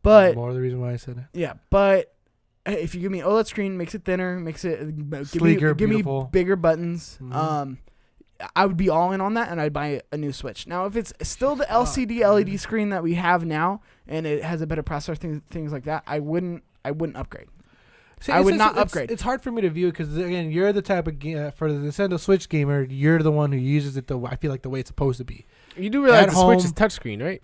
But more the reason why I said it. Yeah, but if you give me an OLED screen, makes it thinner, makes it sleeker, give me beautiful. Bigger buttons. Mm-hmm. I would be all in on that, and I'd buy a new Switch. Now, if it's still the LCD LED screen that we have now, and it has a better processor, things like that, I wouldn't upgrade. See, I would not upgrade. It's hard for me to view it because again, you're the type of for the Nintendo Switch gamer. You're the one who uses it I feel like the way it's supposed to be. You do realize the Switch is touchscreen, right?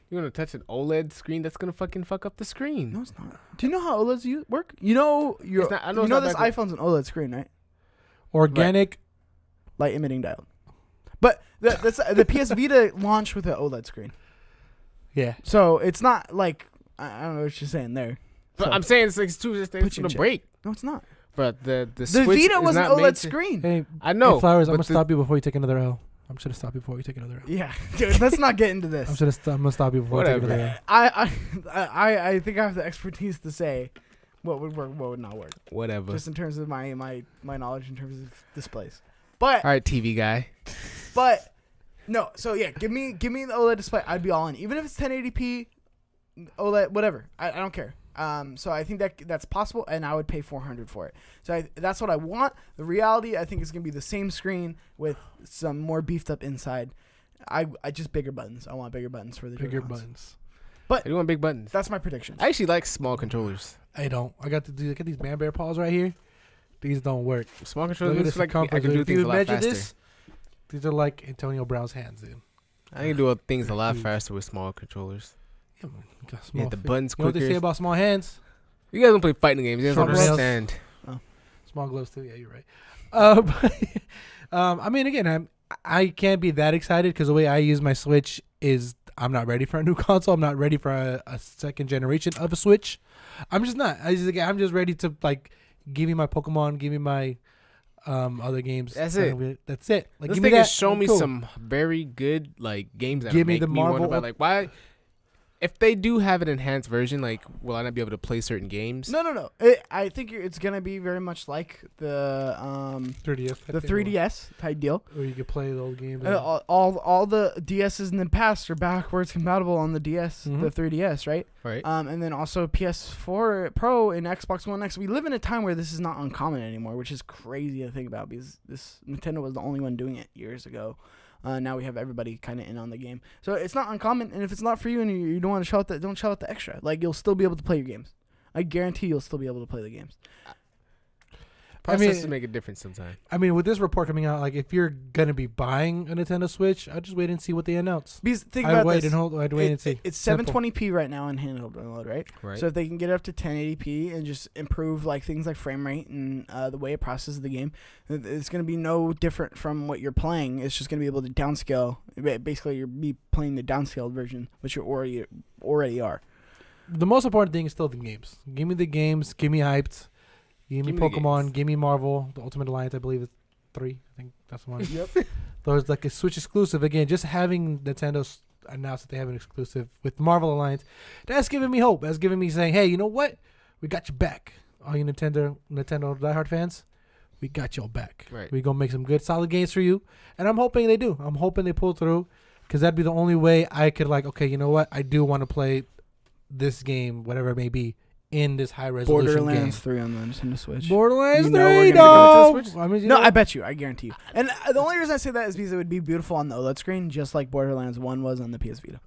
You're gonna touch an OLED screen. That's gonna fucking fuck up the screen. No, it's not. Do you know how OLEDs work? You know, this iPhone's an OLED screen, right? Organic light emitting diode. But the PS Vita launched with an OLED screen. Yeah. So it's not like I don't know what you're saying there. But so I'm saying it's like it's gonna break. No, it's not. But the Switch Vita was an OLED screen. Hey, I know. Hey, Flowers, I'm gonna stop you before you take another L. I'm just gonna stop you before you take another L. Yeah, dude, let's not get into this. I'm gonna stop you before you take another L. I think I have the expertise to say what would work, what would not work. Whatever. Just in terms of my knowledge in terms of displays. But all right, TV guy. But no, so yeah, give me the OLED display. I'd be all in, even if it's 1080p, OLED, whatever. I don't care. So I think that's possible, and I would pay $400 for it. So that's what I want. The reality, I think, is gonna be the same screen with some more beefed up inside. I just bigger buttons. I want bigger buttons for the bigger Joy-Cons. buttons. But you want big buttons. That's my prediction. I actually like small controllers. I don't. I got these man bear paws right here. These don't work. Small controllers like I can do things a lot faster. These are like Antonio Brown's hands, dude. I can do things a lot faster with small controllers. Yeah, man. The buttons quicker. You know what they say about small hands? You guys don't play fighting games. You guys don't understand. Small gloves too. Yeah, you're right. I mean, again, I can't be that excited because the way I use my Switch is I'm not ready for a new console. I'm not ready for a second generation of a Switch. I'm just not. I'm just ready to like give me my Pokemon, give me my other games. That's it. That's it. Like, this give me thing that. Has shown me some very good like games that give make me the Marvel. wonder about, like why. If they do have an enhanced version, like, will I not be able to play certain games? No. I think it's gonna be very much like the 3DS, the 3DS type deal. Or you could play the old games. All the DSs in the past are backwards compatible on the DS, the 3DS, right? Right. And then also PS4 Pro and Xbox One X. We live in a time where this is not uncommon anymore, which is crazy to think about because Nintendo was the only one doing it years ago. Now we have everybody kind of in on the game. So it's not uncommon, and if it's not for you and you don't want to shout that, don't shout out the extra. Like, you'll still be able to play your games. I guarantee you'll still be able to play the games. Processes make a difference sometimes. I mean, with this report coming out, like, if you're going to be buying a Nintendo Switch, I'll just wait and see what they announce. Because think about this. I'd wait and see. It's 720p right now in handheld download, right? Right. So if they can get it up to 1080p and just improve like things like frame rate and the way it processes the game, it's going to be no different from what you're playing. It's just going to be able to downscale. Basically, you'll be playing the downscaled version, which you already are. The most important thing is still the games. Give me the games. Give me hyped. Give me Pokemon, give me Marvel, the Ultimate Alliance, I believe it's 3. I think that's one. Yep. There's like a Switch exclusive again. Just having Nintendo announce that they have an exclusive with Marvel Alliance, that's giving me hope. That's giving me saying, hey, you know what? We got your back. All you Nintendo diehard fans, we got your back. Right. We gonna make some good solid games for you, and I'm hoping they do. I'm hoping they pull through, because that'd be the only way I could like, okay, you know what? I do want to play this game, whatever it may be, in this high resolution Borderlands game. 3 on the Nintendo Switch. Borderlands You know we're 3, gonna go to the Switch? I mean, you No, know, I bet you. I guarantee you. And the only reason I say that is because it would be beautiful on the OLED screen, just like Borderlands 1 was on the PS Vita.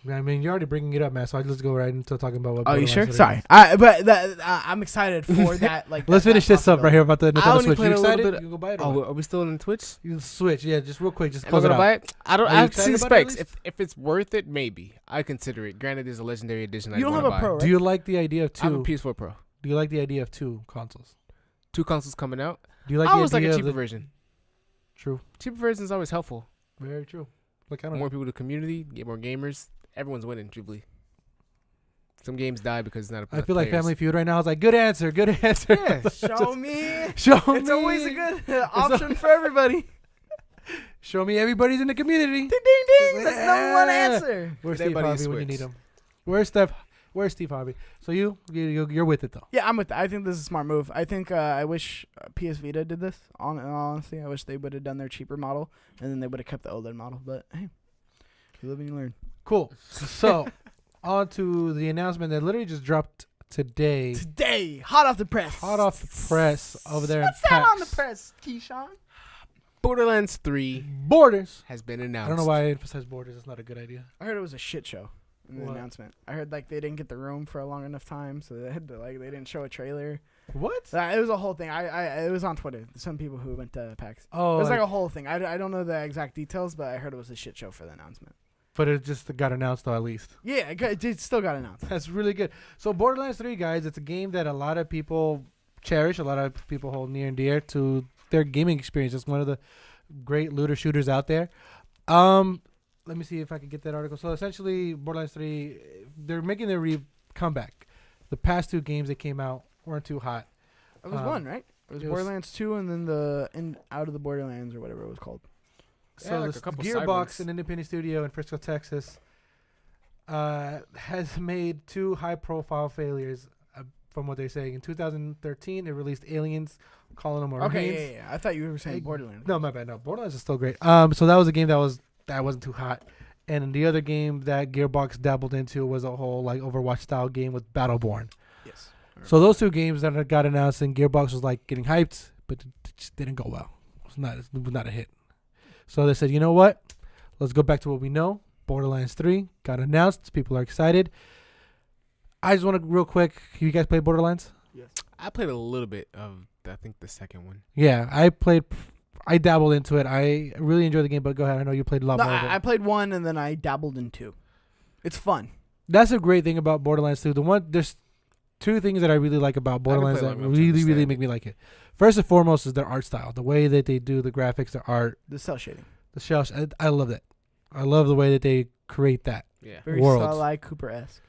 I mean, you're already bringing it up, man. So let's go right into talking about what. Oh, you Borderlands sure? 3 Sorry. is. I'm excited for that. Like, Let's finish this up right here about the I Nintendo only Switch. played You a little excited? bit- You go buy it. Or Oh, what? are we still on Twitch? You switch, yeah. Just real quick, just Am I close it gonna out. buy it? I don't. Are you I have to see the excited about it at specs. If it's worth it, maybe I consider it. Granted, there's a legendary edition. You don't have a Pro, right? Do you like the idea of I have a two? PS4 Pro. Do you like the idea of two consoles? 2 consoles coming out. Do you like I the always like idea a of cheaper the version. True, Cheaper version is always helpful. very true. Look, I don't More people to the community, get more gamers. Everyone's winning, truthfully. Some games die because it's not. I feel like Family Feud right now. Is like, good answer, good answer. Yeah. Show me. Show me. It's always a good option for everybody. Show me everybody's in the community. Ding, ding, ding. That's number one Yeah. answer. Where's Get Steve everybody Harvey a when you Switch. need him? Where's Steve Harvey? So you're with it though. Yeah, I'm with that. I think this is a smart move. I think I wish PS Vita did this. Honestly, I wish they would have done their cheaper model, and then they would have kept the OLED model. But hey, you live and you learn. Cool. So on to the announcement that literally just dropped today. Today, hot off the press. Hot off the press over there. What's in that on the PAX. press, Keyshawn? Borderlands 3 Borders. has been I announced. don't know why I emphasize borders. It's not a good idea. I heard it was a shit show in the What? announcement. I heard like they didn't get the room for a long enough time, so they had to they didn't show a trailer. What? It was a whole thing. It was on Twitter. Some people who went to PAX. Oh, It was like a whole thing. I don't know the exact details, but I heard it was a shit show for the announcement. but it just got announced though at least. Yeah, it still got announced. That's really good. So Borderlands 3, guys, it's a game that a lot of people cherish, a lot of people hold near and dear to their gaming experience. It's one of the great looter shooters out there. Let me see if I can get that article. So essentially, Borderlands 3, they're making their comeback. The past 2 games that came out weren't too hot. It was one, right? It was it was- Borderlands 2 and then Out of the Borderlands or whatever it was called. Yeah, So like this a couple side Gearbox, ones. an independent studio in Frisco, Texas, has made 2 high-profile failures. From what they're saying, in 2013, it released Aliens, Calling Them Marines. Okay, yeah. I thought you were saying Hey, Borderlands. No, my bad. No, Borderlands is still great. So that was a game that wasn't too hot. And the other game that Gearbox dabbled into was a whole like Overwatch style game with Battleborn. Yes. So those 2 games that got announced and Gearbox was like getting hyped, but it just didn't go well. It was not a hit. So they said, you know what? Let's go back to what we know. Borderlands 3 got announced. People are excited. I just want to real quick. You guys play Borderlands? Yes. I played a little bit of, I think, the second one. Yeah, I dabbled into it. I really enjoyed the game, but go ahead. I know you played a lot No, more of it. I played 1 and then I dabbled in 2. It's fun. That's a great thing about Borderlands 2. There's 2 things that I really like about Borderlands play that long enough to really understand. make me like it. First and foremost is their art style, the way that they do the graphics, the art, The cell shading. the shells. I love that. I love the way that they create that. Yeah. Very Worlds. Sly Cooper-esque.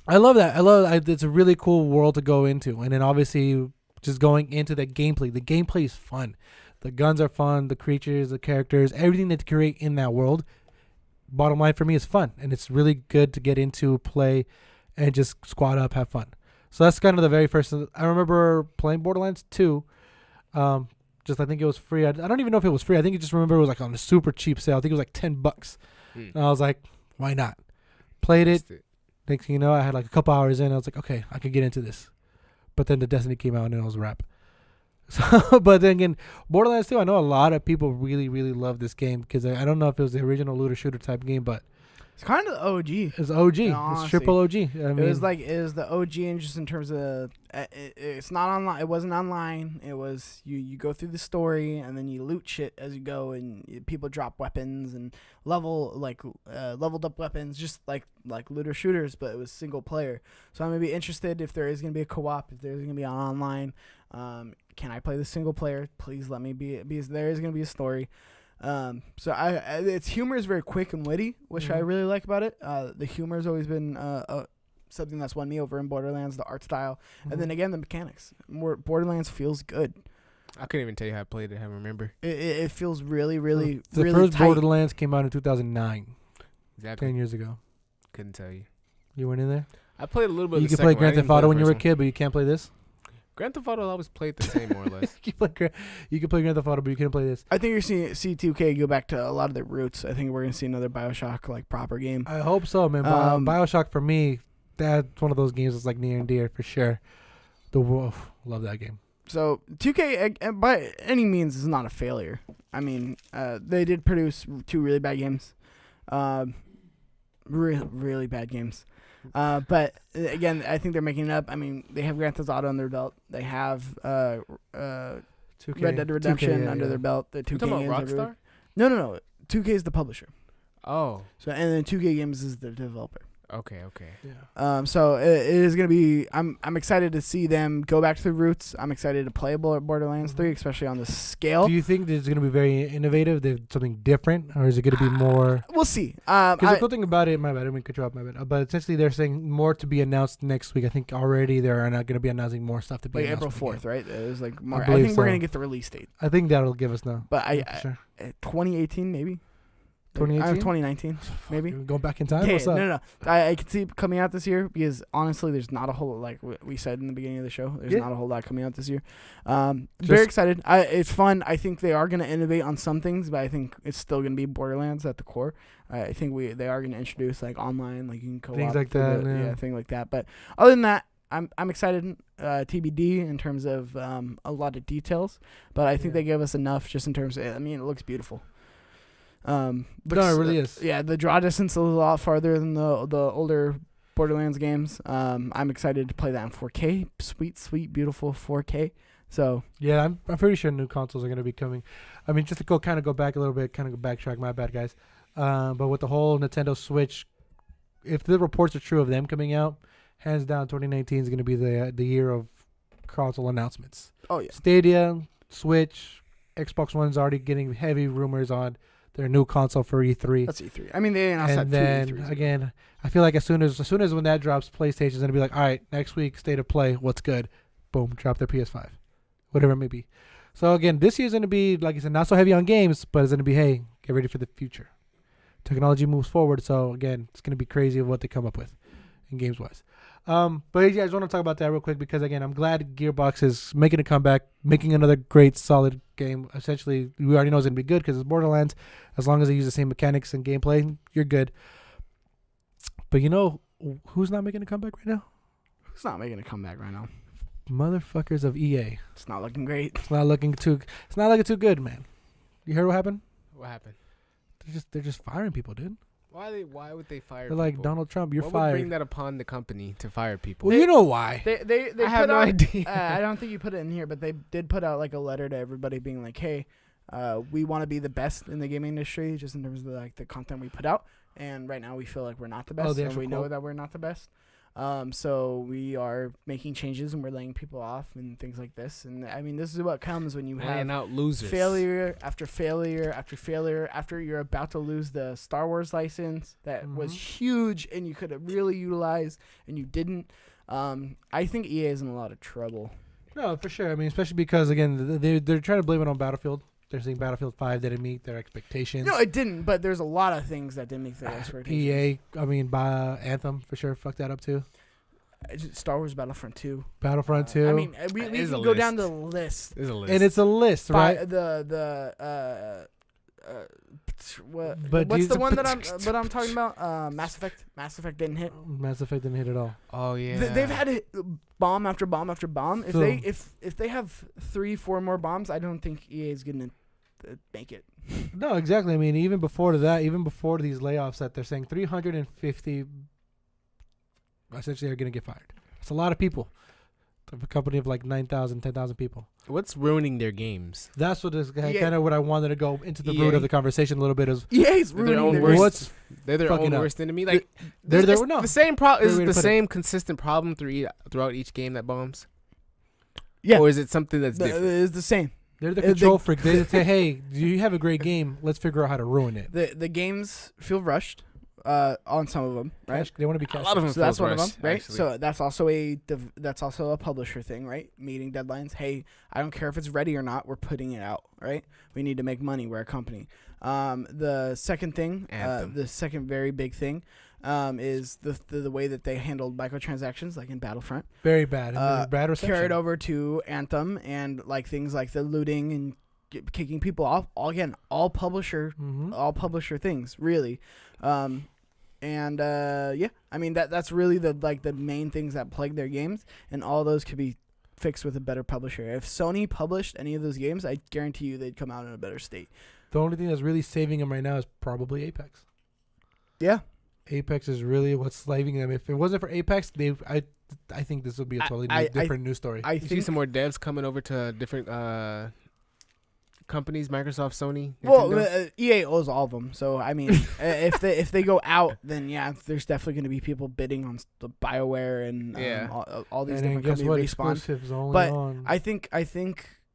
I love that. It's a really cool world to go into, and then obviously just going into the gameplay. The gameplay is fun. The guns are fun. The creatures, the characters, everything that they create in that world. Bottom line for me is fun, and it's really good to get into, play, and just squad up, have fun. So that's kind of the very first. I remember playing Borderlands 2. I think it was free. I don't even know if it was free. I think I just remember it was like on a super cheap sale. I think it was like $10. And I was like, why not? Played it. Next thing you know, I had like a couple hours in. I was like, okay, I could get into this. But then the Destiny came out and it was a wrap. So, but then again, Borderlands 2, I know a lot of people really, really love this game because I don't know if it was the original looter shooter type game, but It's kind of the OG. it's OG. No, It's honestly. triple OG. I mean, It was the OG, and just in terms of it's not online. It wasn't online. It was you go through the story and then you loot shit as you go, and people drop weapons and leveled up weapons, just like looter shooters, but it was single player. So I'm gonna be interested if there is gonna be a co-op, if there's gonna be an online. Can I play the single player? Please let me be. Because there is gonna be a story. So its humor is very quick and witty, which I Mhm. really like about it. The humor has always been something that's won me over in Borderlands, the art style, and then again the mechanics. Borderlands feels good. I couldn't even tell you how I played it. I remember. It feels really, really, The really first tight. Borderlands came out in 2009, Exactly. 10 years ago. Couldn't tell you. You weren't in there? I played a little bit. You of the could play second one. I Grand didn't Theft play Auto the when you were a first kid, but you can't play this? one. Grand Theft Auto always played the same, more or less. you could play Grand Theft Auto, but you couldn't play this. I think you're seeing C2K go back to a lot of their roots. I think we're gonna see another BioShock like proper game. I hope so, man. BioShock for me, that's one of those games that's like near and dear for sure. Love that game. So 2K by any means is not a failure. I mean, they did produce 2 really bad games, really bad games. But again, I think they're making it up. I mean, they have Grand Theft Auto on their belt. They have 2K, Red Dead Redemption 2K, under their belt. The 2K You talking games about are really- Rockstar? No. 2K is the publisher. Oh, So and then 2K Games is the developer. okay. Yeah. So it is gonna be. I'm excited to see them go back to the roots. I'm excited to play Borderlands 3, especially on the scale. Do you think that it's going to be very innovative? There's something different, or is it going to be more? We'll see. Because the cool thing about it, my bad, I didn't cut you off, my bad. But essentially, they're saying more to be announced next week. I think already they're not going to be announcing more stuff to be like announced. April 4th, right? It was like more. I believe think we're so. gonna get the release date, I think that'll give us now. but For sure. 2018 maybe. 2018? 2019 maybe. Go back in time. Yeah, What's up? no. I can see it coming out this year because honestly, there's not a whole like we said in the beginning of the show. There's not a whole lot coming out this year. Very excited. It's fun. I think they are going to innovate on some things, but I think it's still going to be Borderlands at the core. I think they are going to introduce like online, like you can co-op Things like that. yeah, thing like that. But other than that, I'm excited. TBD in terms of a lot of details, but I think they give us enough just in terms of. I mean, it looks beautiful. No, it really is. Yeah, the draw distance is a lot farther than the older Borderlands games. I'm excited to play that in 4K. Sweet, beautiful 4K. So Yeah, I'm pretty sure new consoles are going to be coming. I mean, just to go back a little bit, kind of go backtrack. My bad, guys. But with the whole Nintendo Switch, if the reports are true of them coming out, hands down, 2019 is going to be the year of console announcements. oh yeah, Stadia, Switch, Xbox One's already getting heavy rumors on their new console for E3. that's E3. I mean, they announced And that then 2 E3s. again, I feel like as soon as when that drops, PlayStation's gonna be like, all right, next week, state of play, what's good? Boom, drop their PS5, whatever it may be. So again, this year's gonna be, like I said, not so heavy on games, but it's gonna be, hey, get ready for the future. Technology moves forward, so again, it's gonna be crazy of what they come up with, in games wise. But yeah, I just want to talk about that real quick because again, I'm glad Gearbox is making a comeback, making another great solid game. Essentially, we already know it's gonna be good because it's Borderlands. As long as they use the same mechanics and gameplay, you're good. But you know who's not making a comeback right now? It's not making a comeback right now. Motherfuckers of EA. It's not looking great. It's not looking too good, man. You heard what happened? What happened? They're just firing people, dude. Why would they fire? They're like, people? Donald Trump, you're what fired. Would bring that upon the company to fire people? Well, you know why. They I have put no out, idea. I don't think you put it in here, but they did put out like a letter to everybody being like, hey, we want to be the best in the gaming industry, just in terms of like the content we put out. And right now we feel like we're not the best, the and actual we know quote? that we're not the best. So we are making changes and we're laying people off and things like this. And I mean, this is what comes when you have Laying out losers. failure after failure after failure after you're about to lose the Star Wars license that was huge and you could have really utilized and you didn't. I think EA is in a lot of trouble. No, for sure. I mean, especially because again, they're trying to blame it on Battlefield. They're saying Battlefield 5 didn't meet their expectations. No, it didn't. But there's a lot of things that didn't meet their expectations. EA, I mean, Anthem for sure fucked that up too. Star Wars Battlefront 2. Battlefront 2. I mean, we is can a go down list. the list. There's a list. and it's a list, right? But What's these- the one that I'm talking about? Mass Effect. Mass Effect didn't hit. Mass Effect didn't hit at all. Oh yeah. They've had it bomb after bomb after bomb. If So- they have 3-4 more bombs, I don't think EA is gonna make it. No, exactly. I mean, even before that, even before these layoffs that they're saying 350 essentially are going to get fired. It's a lot of people. Of a company of like 9,000, 10,000 people. What's ruining their games? That's what is EA. kind of what I wanted to go into the EA. root of the conversation a little bit. Is EA's They're their ruining own their worst. What's They're their fucking own up? worst enemy. Like they're it's no. the same problem. Great Is way it to the put it. same consistent problem throughout each game that bombs? Yeah. Or is it something that's different? It's the same. They're the They- control freak. They say, "Hey, you have a great game. Let's figure out how to ruin it." The games feel rushed. on some of them, right? They want to be cash. A lot of them. So that's one of them, Rush, right? actually. So that's also a publisher thing, right? Meeting deadlines. Hey, I don't care if it's ready or not. We're putting it out, right? We need to make money. We're a company. The second thing, the second very big thing, is the way that they handled microtransactions, like in Battlefront. Very bad. Bad reception. Carried over to Anthem and like things like the looting and kicking people off. All publisher things, really. Yeah, I mean that's really the main things that plague their games, and all those could be fixed with a better publisher. If Sony published any of those games, I guarantee you they'd come out in a better state. The only thing that's really saving them right now is probably Apex. Yeah, Apex is really what's saving them. If it wasn't for Apex, I think this would be a totally different news story. I see some more devs coming over to different companies, Microsoft, Sony, Nintendo. Well, EA owes all of them. So I mean, if they go out, then yeah, there's definitely going to be people bidding on the BioWare and all these different companies. Respawn. But I think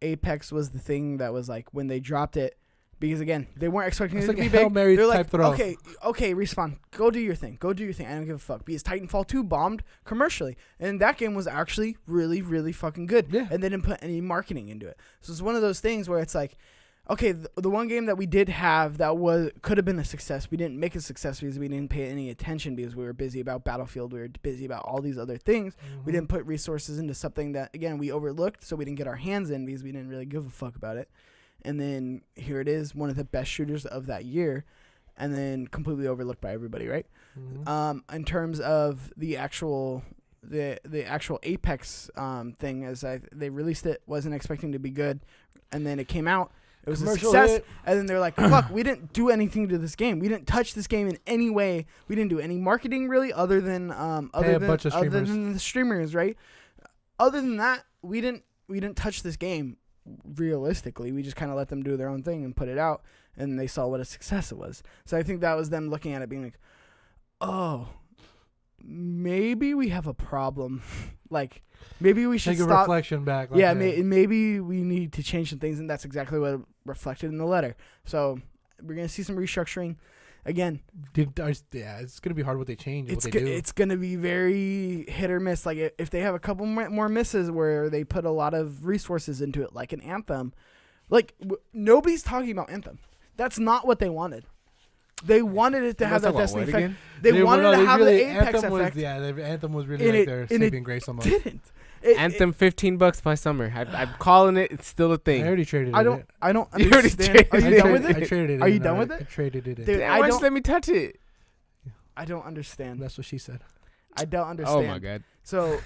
Apex was the thing that was like when they dropped it. Because again, they weren't expecting it to be big. They're like, okay, Respawn, go do your thing. I don't give a fuck. Because Titanfall 2 bombed commercially, and that game was actually really, really fucking good. Yeah. And they didn't put any marketing into it. So it's one of those things where it's like, okay, the one game that we did have that could have been a success, we didn't make a success because we didn't pay any attention because we were busy about Battlefield. We were busy about all these other things. Mm-hmm. We didn't put resources into something that, again, we overlooked, so we didn't get our hands in because we didn't really give a fuck about it. And then here it is, one of the best shooters of that year, and then completely overlooked by everybody, right? Mm-hmm. In terms of the actual Apex thing, as they released it, wasn't expecting to be good, and then it came out. It was a success, and then they're like, fuck, we didn't do anything to this game. We didn't touch this game in any way. We didn't do any marketing, really, other than the streamers, right? Other than that, we didn't touch this game. Realistically, we just kind of let them do their own thing and put it out, and they saw what a success it was. So I think that was them looking at it being like, oh, maybe we have a problem. Like, maybe we should take stop. A reflection back. Like, yeah, maybe we need to change some things, and that's exactly what reflected in the letter. So we're going to see some restructuring. Again, it's gonna be hard what they change. It's gonna be very hit or miss. Like if they have a couple more misses where they put a lot of resources into it, like an Anthem, like nobody's talking about Anthem. That's not what they wanted. They wanted it to have that Destiny effect. They wanted to have the Apex effect. The Anthem was really like their saving grace almost. Didn't. Anthem $15 by summer. I'm calling it. It's still a thing. I already traded it. I don't understand. Are you done with it? I traded it. Are you done with it? I traded it. Dude, why don't you let me touch it? I don't understand. That's what she said. I don't understand. Oh my god. So,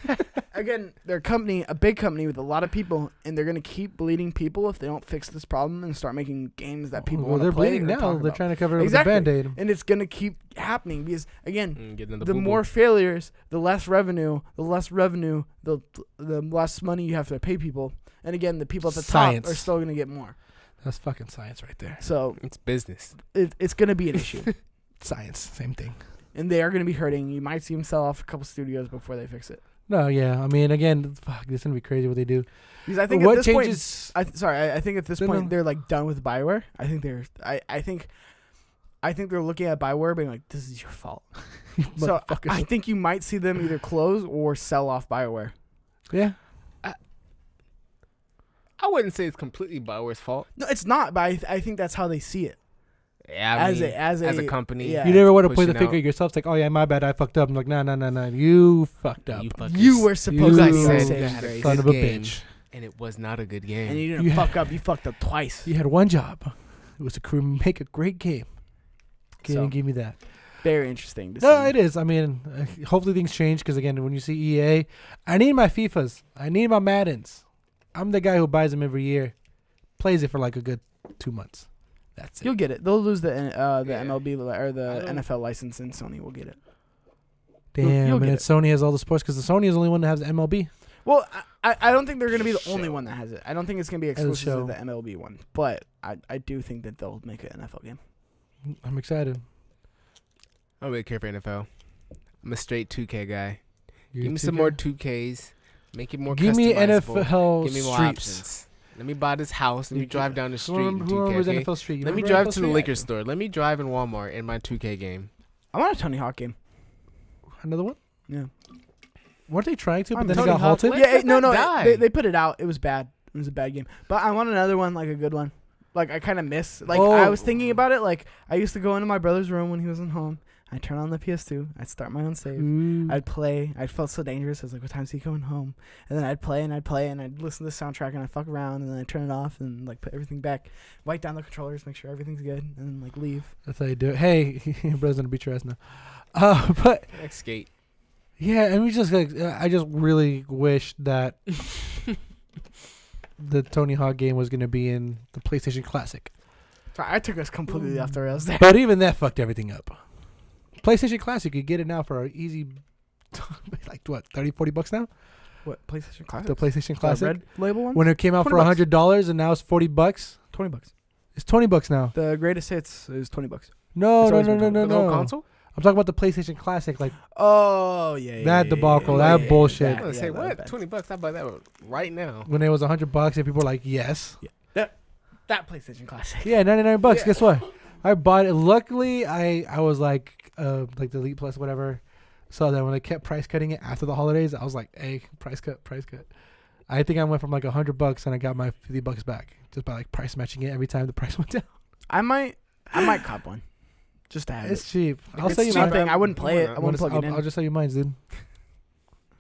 again, they're a big company with a lot of people, and they're gonna keep bleeding people if they don't fix this problem and start making games that people want to play. They're bleeding now. They're trying to cover it with a Band-Aid. And it's gonna keep happening because, again, the more failures, the less revenue, the less money you have to pay people. And again, the people at the top are still gonna get more. That's fucking science right there. So it's business. It's gonna be an issue. Science, same thing. And they are going to be hurting. You might see them sell off a couple studios before they fix it. No, yeah. I mean, again, fuck, this is going to be crazy what they do. Because I think at this point, I think at this point they're like done with BioWare. I think they're looking at BioWare being like, this is your fault. So I think you might see them either close or sell off BioWare. Yeah. I wouldn't say it's completely BioWare's fault. No, it's not, but I think that's how they see it. Yeah, as a company, yeah. You never want to play the figure yourself. It's like, oh yeah, my bad, I fucked up. I'm like, no, you fucked up. You were supposed to say, son of a bitch, and it was not a good game. And you didn't fuck up. You fucked up twice. You had one job. It was to make a great game. Can't give me that. Very interesting. No, it is. I mean, hopefully things change because again, when you see EA, I need my FIFAs. I need my Maddens. I'm the guy who buys them every year, plays it for like a good 2 months. That's it. You'll get it. They'll lose the MLB or the NFL license, and Sony will get it. Damn, and Sony has all the sports because the Sony is the only one that has the MLB. Well, I don't think they're going to be the only one that has it. I don't think it's going to be exclusive to the MLB one. But I do think that they'll make an NFL game. I'm excited. I don't really care for NFL. I'm a straight 2K guy. Give me some more 2Ks. Make it more customizable. Give me NFL Give me more options. Let me buy this house. Let me drive down the street in 2K. NFL Street? Let me drive to the liquor store. Let me drive in Walmart in my 2K game. I want a Tony Hawk game. Another one? Yeah. Weren't they trying to, but I'm then it Tony got Hawk halted? What? Yeah, Let no, that no. die. They put it out. It was bad. It was a bad game. But I want another one, like a good one. Like I kind of miss. Like Oh. I was thinking about it. Like I used to go into my brother's room when he wasn't home. I'd turn on the PS2. I'd start my own save. Ooh. I'd play. I felt so dangerous. I was like, what time's he coming home? And then I'd play and I'd listen to the soundtrack and I'd fuck around and then I'd turn it off and like put everything back, wipe down the controllers, make sure everything's good, and then like leave. That's how you do it. Hey, your brother's gonna beat your ass now. But Next skate. yeah, and we just like I just really wish that the Tony Hawk game was gonna be in the PlayStation Classic. So I took us completely off the rails there. But even that fucked everything up. PlayStation Classic, you get it now for an easy, like what, $30-$40 now? What PlayStation Classic? The PlayStation The Classic. red label one. When it came out for $20. $100 and now it's $40. $20. It's $20 now. The greatest hits is $20. No, It's no, always no, been no, no, For the whole no. console? I'm talking about the PlayStation Classic, like Oh yeah. That debacle, that bullshit. I'm gonna say what? $20? I'll buy that one right now. when it was $100 and people were like, yes. That PlayStation Classic. Yeah, $99. Yeah. Guess what? I bought it. Luckily, I was like the Elite Plus, whatever. So that when they kept price cutting it after the holidays, I was like, hey, price cut, price cut. I think I went from like $100 and I got my $50 back just by like price matching it every time the price went down. I might cop one, just to have It's it. cheap. I'll it's sell you cheap, mine. Thing, I wouldn't play it. I I'll wouldn't plug it I'll in. just sell you mine, dude.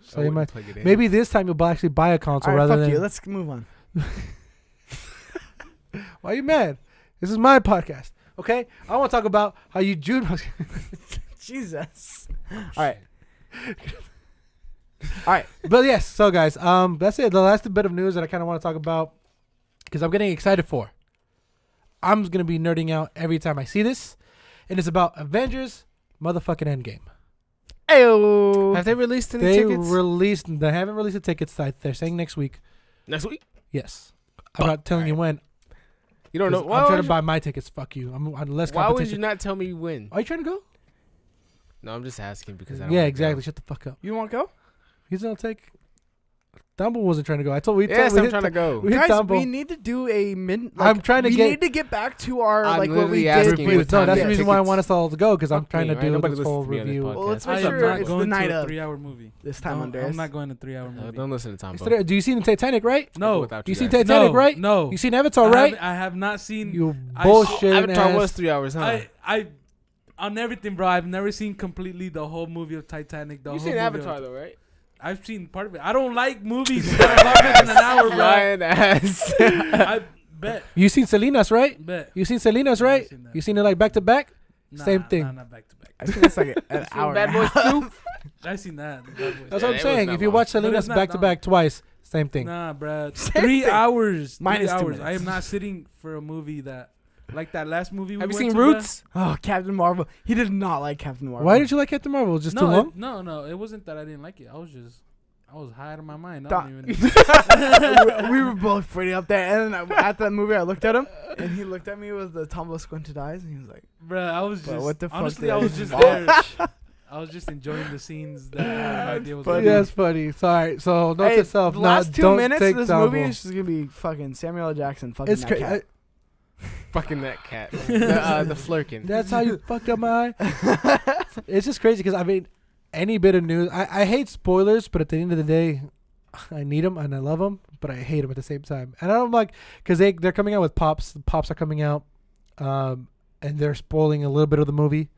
Sell you I mine. wouldn't plug it in. Maybe this time you'll actually buy a console All right, rather fuck than. you. Let's move on. Why are you mad? This is my podcast. Okay, I want to talk about how you June. Jesus. All right. All right. But yes, so guys, that's it. The last bit of news that I kind of want to talk about because I'm getting excited for. I'm gonna be nerding out every time I see this, and it's about Avengers motherfucking Endgame. Ayo. Have they released any They tickets? They haven't released the tickets. They're saying next week. Next week? Yes, I'm not telling you when. You don't know. 'cause Why I'm trying would to buy my tickets. Fuck you. I'm on less Why would you competition. not tell me when? Are you trying to go? No, I'm just asking because I don't Yeah, wanna exactly. go. Shut the fuck up. You want to go? He's gonna take. Tambo wasn't trying to go. I told we. Yes, we I'm hit trying to go. we hit Guys, Tambo. we need to do a I'm trying to we get- need to get back to our I'm like what we literally did. asking Review. what No, time that's you the have reason why I tickets. want us all to go because I'm Fuck trying me, to right? do Nobody this listens whole to me on this review. podcast. Well, let's I make am sure not it's going the to night a of 3-hour movie. this time, No, Andres. I'm not going to a 3-hour movie. Don't listen to Tambo. Do you seen the Titanic, right? No. Without You seen guys. Titanic, No, right? no. You seen Avatar, right? I have not seen. You I bullshit Avatar ass. was 3 hours, huh? I on everything, bro. I've never seen completely the whole movie of Titanic. The You whole seen movie Avatar of, though, right? I've seen part of it. I don't like movies that are longer than an hour, bro. Ryan ass. I bet. You seen Salinas, right? Bet. You seen Salinas, right? I've seen that. You seen it like back to back? Nah, Same thing. Nah, not back to back. I think it's like an hour. Bad and a Boys half. 2? I seen that. The Bad Boys. That's Yeah, what I'm it was saying. not If you long. watch But Salinas it's not back to back twice, same thing. Nah, bro. Same 3 thing. hours. Minus 2 3 hours. minutes. I am not sitting for a movie that, like that last movie. Have we you went seen to, bruh. Roots? Oh, Captain Marvel. He did not like Captain Marvel. Why did you like Captain Marvel? Just too long? No. It wasn't that I didn't like it. I was high out of my mind. I Da- don't even. we were both pretty up there. And then at that movie, I looked at him, and he looked at me with the Tambo squinted eyes, and he was like, Bruh, I was Bro, just. what the fuck honestly, did I I was just just there. I was just enjoying the scenes that I had no idea was funny. Yeah, it's funny. Sorry. So note "Hey, to self. the last not, 2 don't minutes take of this Tambo. movie is just gonna be fucking Samuel L. Jackson fucking It's that crazy. cat." Fucking that cat. The flirkin. That's how you fucked up my eye. It's just crazy because I mean, any bit of news. I hate spoilers, but at the end of the day, I need them and I love them, but I hate them at the same time. And I don't like because they're coming out with pops. The pops are coming out, and they're spoiling a little bit of the movie.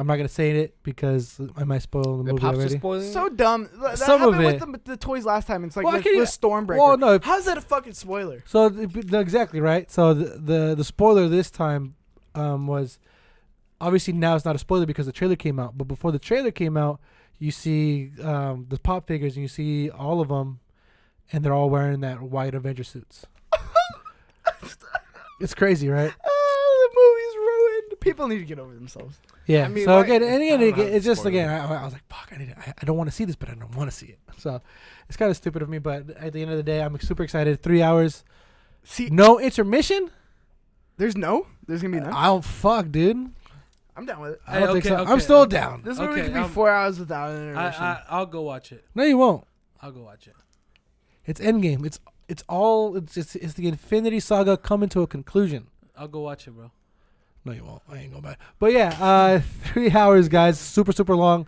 I'm not gonna say it because I might spoil the The movie pops are already. spoiling. So dumb. That Some of happened it. with the toys last time. It's like Well, I with can't- Stormbreaker. Well, no. How's that a fucking spoiler? So exactly right. So the spoiler this time was obviously now it's not a spoiler because the trailer came out. But before the trailer came out, you see the pop figures and you see all of them, and they're all wearing that white Avenger suits. It's crazy, right? The movie's ruined. People need to get over themselves. Yeah. I mean, so why- again, and I again, don't know how it's to just spoil again, it. I was like, fuck, I don't want to see this, but I don't want to see it. So it's kind of stupid of me, but at the end of the day, I'm super excited. 3 hours, See, no intermission. there's gonna be none. I don't fuck, dude. I'm down with it. I don't Hey, think so. okay, I'm still okay. down. This Okay, movie could be 4 hours without an intermission. I'll go watch it. No, you won't. I'll go watch it. It's Endgame. It's the Infinity Saga coming to a conclusion. I'll go watch it, bro. No, you won't. I ain't going back. But yeah, 3 hours, guys. Super, super long.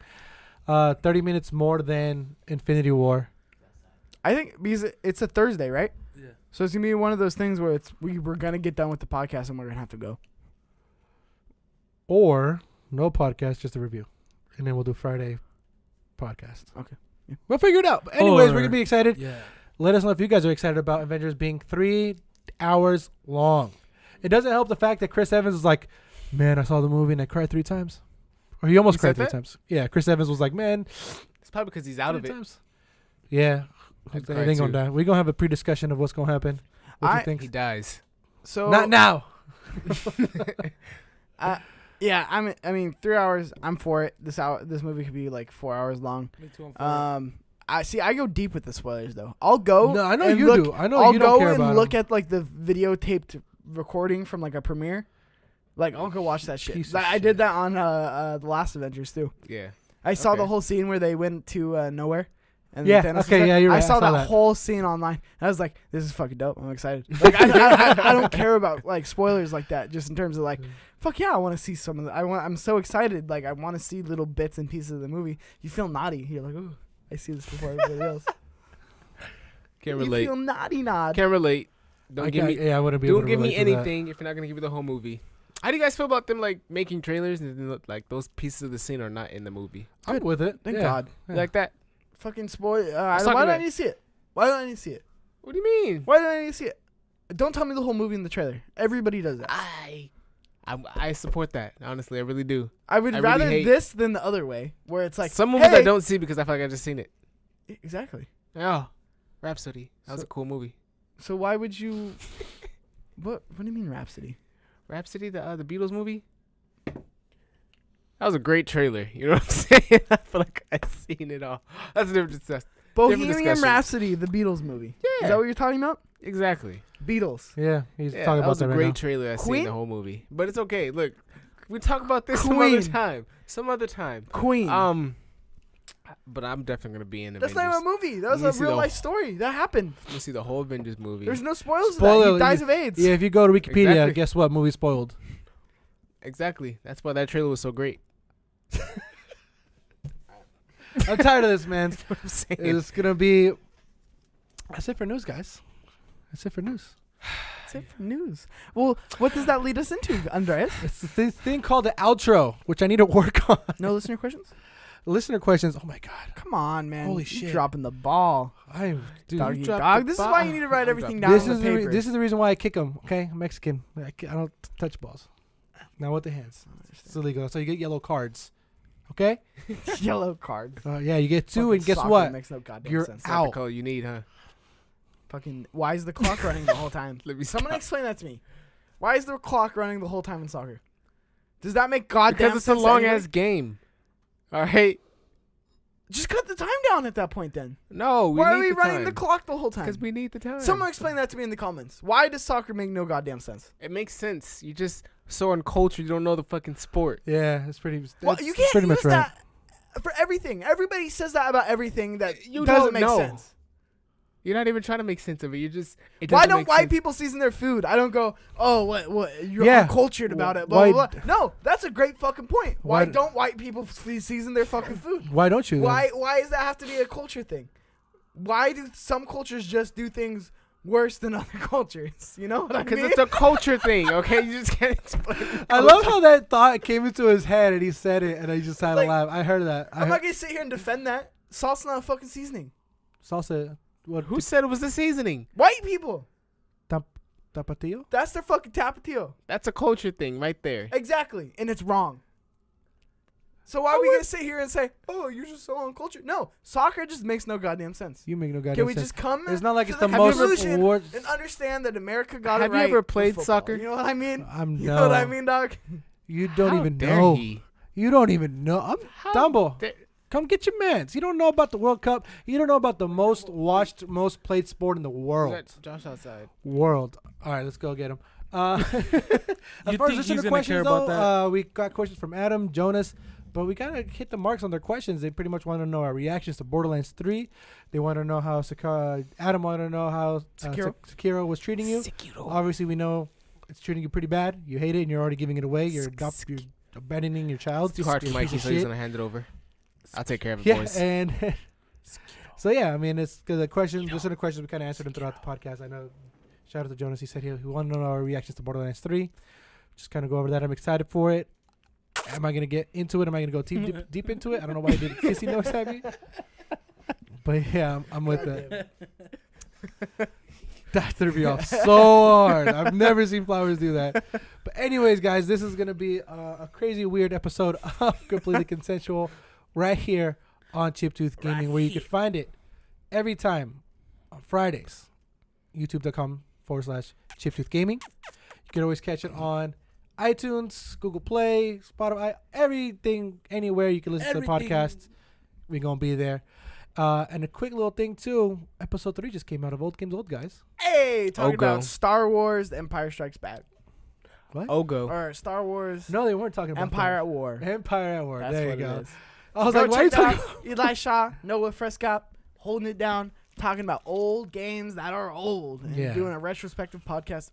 30 minutes more than Infinity War. I think because it's a Thursday, right? Yeah. So it's gonna be one of those things where we're gonna get done with the podcast and we're gonna have to go. Or no podcast, just a review. And then we'll do Friday podcast. Okay. Yeah. We'll figure it out. But anyways, Or- we're going to be excited. Yeah. Let us know if you guys are excited about Avengers being 3 hours long. It doesn't help the fact that Chris Evans was like, man, I saw the movie and I cried 3 times. Or he almost He cried said 3 that? times. Yeah, Chris Evans was like, man, It's probably because he's out of 3 it. times. Yeah. I'd They cry ain't going too. to die. We're going to have a pre-discussion of what's going to happen. What do you I- think? He dies. So Not now. Yeah, I mean, 3 hours. I'm for it. This movie could be like 4 hours long. Me too. I'm for it. I go deep with the spoilers though. I'll go. No, I know and you look, do. I know I'll you don't go care and about look him. at like the videotaped recording from like a premiere. Like I'll go watch that shit. Piece of Like, I shit. did that on the last Avengers too. Yeah. I saw the Okay. whole scene where they went to nowhere. And Yeah, Thanos was okay, there. yeah, you're right. I saw that that. whole scene online. And I was like, this is fucking dope. I'm excited. Like I don't care about like spoilers like that. Just in terms of like, fuck yeah, I want to see some of the. I'm so excited. Like I want to see little bits and pieces of the movie. You feel naughty. You're like, ooh, I see this before everybody else. Can't You relate. feel naughty nod. Can't relate. Don't give me. Yeah, I wouldn't be able Don't to give me relate to that. anything if you're not gonna give me the whole movie. How do you guys feel about them like making trailers and then, like those pieces of the scene are not in the movie? I'm with it. Thank Yeah. God. Yeah. You like that? Fucking spoil. talking Why do I about- need to see it? Why do I need to see it? What do you mean? Why do I need to see it? Don't tell me the whole movie in the trailer. Everybody does that. I support that. Honestly, I really do. I would I really rather hate- this than the other way, where it's like Some movies hey, I don't see because I feel like I just seen it. Exactly. Oh, Rhapsody. That was So- a cool movie. So why would you? What do you mean Rhapsody? Rhapsody, the Beatles movie. That was a great trailer. You know what I'm saying? I feel like I've seen it all. That's a different discussion. Bohemian discussion. Rhapsody, the Beatles movie. Yeah. Is that what you're talking about? Exactly. Beatles. Yeah, he's Yeah, talking that about was that a right great now. trailer. I seen Queen? the whole movie, but it's okay. Look, we talk about this some Queen. other time. Some other time. Queen. But I'm definitely gonna be in That's Avengers. not even a movie. That was Let me a see real the- life story. That happened. Let me see the whole Avengers movie. There's no spoilers. Spoiler, Of that. He dies you- of AIDS. Yeah, if you go to Wikipedia, Exactly. guess what? Movie spoiled. Exactly. That's why that trailer was so great. I'm tired of this, man. That's what I'm saying. It's gonna be. That's it for news, guys. That's it for news. That's it for news. Well, what does that lead us into, Andreas? It's this thing called the outro, which I need to work on. No listener questions? Listener questions. Oh my god, Come on, man. Holy You shit. dropping the ball. I dude. Doggy dropped dog. the This is ball. why you need to write I'm everything dropping- down This on is the paper. this is the reason why I kick them. Okay, I'm Mexican. I don't touch balls. Not with the hands. It's illegal. So you get yellow cards. Okay. Yellow card. Yeah, you get 2, Fucking and guess soccer what? Makes no goddamn You're sense. That's not the out. color you need, huh? Fucking. Why is the clock running the whole time? Let me Someone stop. explain that to me. Why is the clock running the whole time in soccer? Does that make goddamn Because it's a sense to long anybody? ass game. All right. Just cut the time down at that point then. No, we Why need are we the running time. the clock the whole time? Because we need the time. Someone explain that to me in the comments. Why does soccer make no goddamn sense? It makes sense. You just so uncultured. You don't know the fucking sport. Yeah, it's pretty. Well, That's you can't pretty use much right. that for everything. Everybody says that about everything that You doesn't don't make know. sense. You're not even trying to make sense of it. You just. It Why doesn't don't make white sense. people season their food? I don't go, oh, what? You're Yeah. uncultured about it. Blah, Why- blah, blah. No, that's a great fucking point. Why Why- don't white people season their fucking food? Why don't you? then? Why does that have to be a culture thing? Why do some cultures just do things worse than other cultures? You know what I Because mean? it's a culture thing, okay? You just can't explain. the I love how that thought came into his head and he said it, and I just had Like, to laugh. I heard that. I'm not gonna sit here and defend that. Salt's not a fucking seasoning. Salsa. What? Who said it was the seasoning? White people. Tapatio? That's their fucking tapatio. That's a culture thing right there. Exactly. And it's wrong. So why are we gonna sit here and say, oh, you're just so uncultured? No. Soccer just makes no goddamn sense. You make no goddamn Can we sense. just come It's not like to it's the the most conclusion award. and understand that America got Have it you right ever with played football? soccer? You know what I mean? I'm You no. know what I mean, dog? You don't How even dare know. he? You don't even know. I'm How Tambo. dare- Come get your mans. You don't know about the World Cup. You don't know about the most watched, most played sport in the world. Let Josh outside. World. All right, let's go get him. As You far as think listener he's gonna questions, care about though, we got questions from Adam, Jonas, but we gotta hit the marks on their questions. They pretty much want to know our reactions to Borderlands 3. They want to know how Adam wanted to know how Sekiro. Sekiro was treating you. Obviously, we know it's treating you pretty bad. You hate it, and you're already giving it away. You're abandoning your child. It's too hard for You're a piece Mikey, of so he's shit. gonna hand it over. I'll take care of it, Yeah, boys. and so yeah, I mean, it's because the question, just in the questions we kind of answered them throughout the podcast. I know. Shout out to Jonas. He said he wanted to know our reactions to Borderlands 3. Just kind of go over that. I'm excited for it. Am I gonna get into it? Am I gonna go deep into it? I don't know why I did a kissy nose at me. But yeah, I'm with that. That threw me off so hard. I've never seen Flowers do that. But anyways, guys, this is gonna be a crazy, weird episode of Completely Consensual right here on Chiptooth Gaming, where you can find it every time on Fridays. YouTube.com/Chiptooth Gaming. You can always catch it on iTunes, Google Play, Spotify, everything, anywhere you can listen to the podcast. We're gonna be there. And a quick little thing too. Episode 3 just came out of Old Games Old, guys. Hey, talking Ogo. about Star Wars: The Empire Strikes Back, What? Ogo. or Star Wars: No, they weren't talking about Empire that. at War. Empire at War. That's There you what go. it is. I was Go like, why are you check that talking? out. Eli Shaw, Noah Frescott, holding it down, talking about old games that are old, and Yeah. doing a retrospective podcast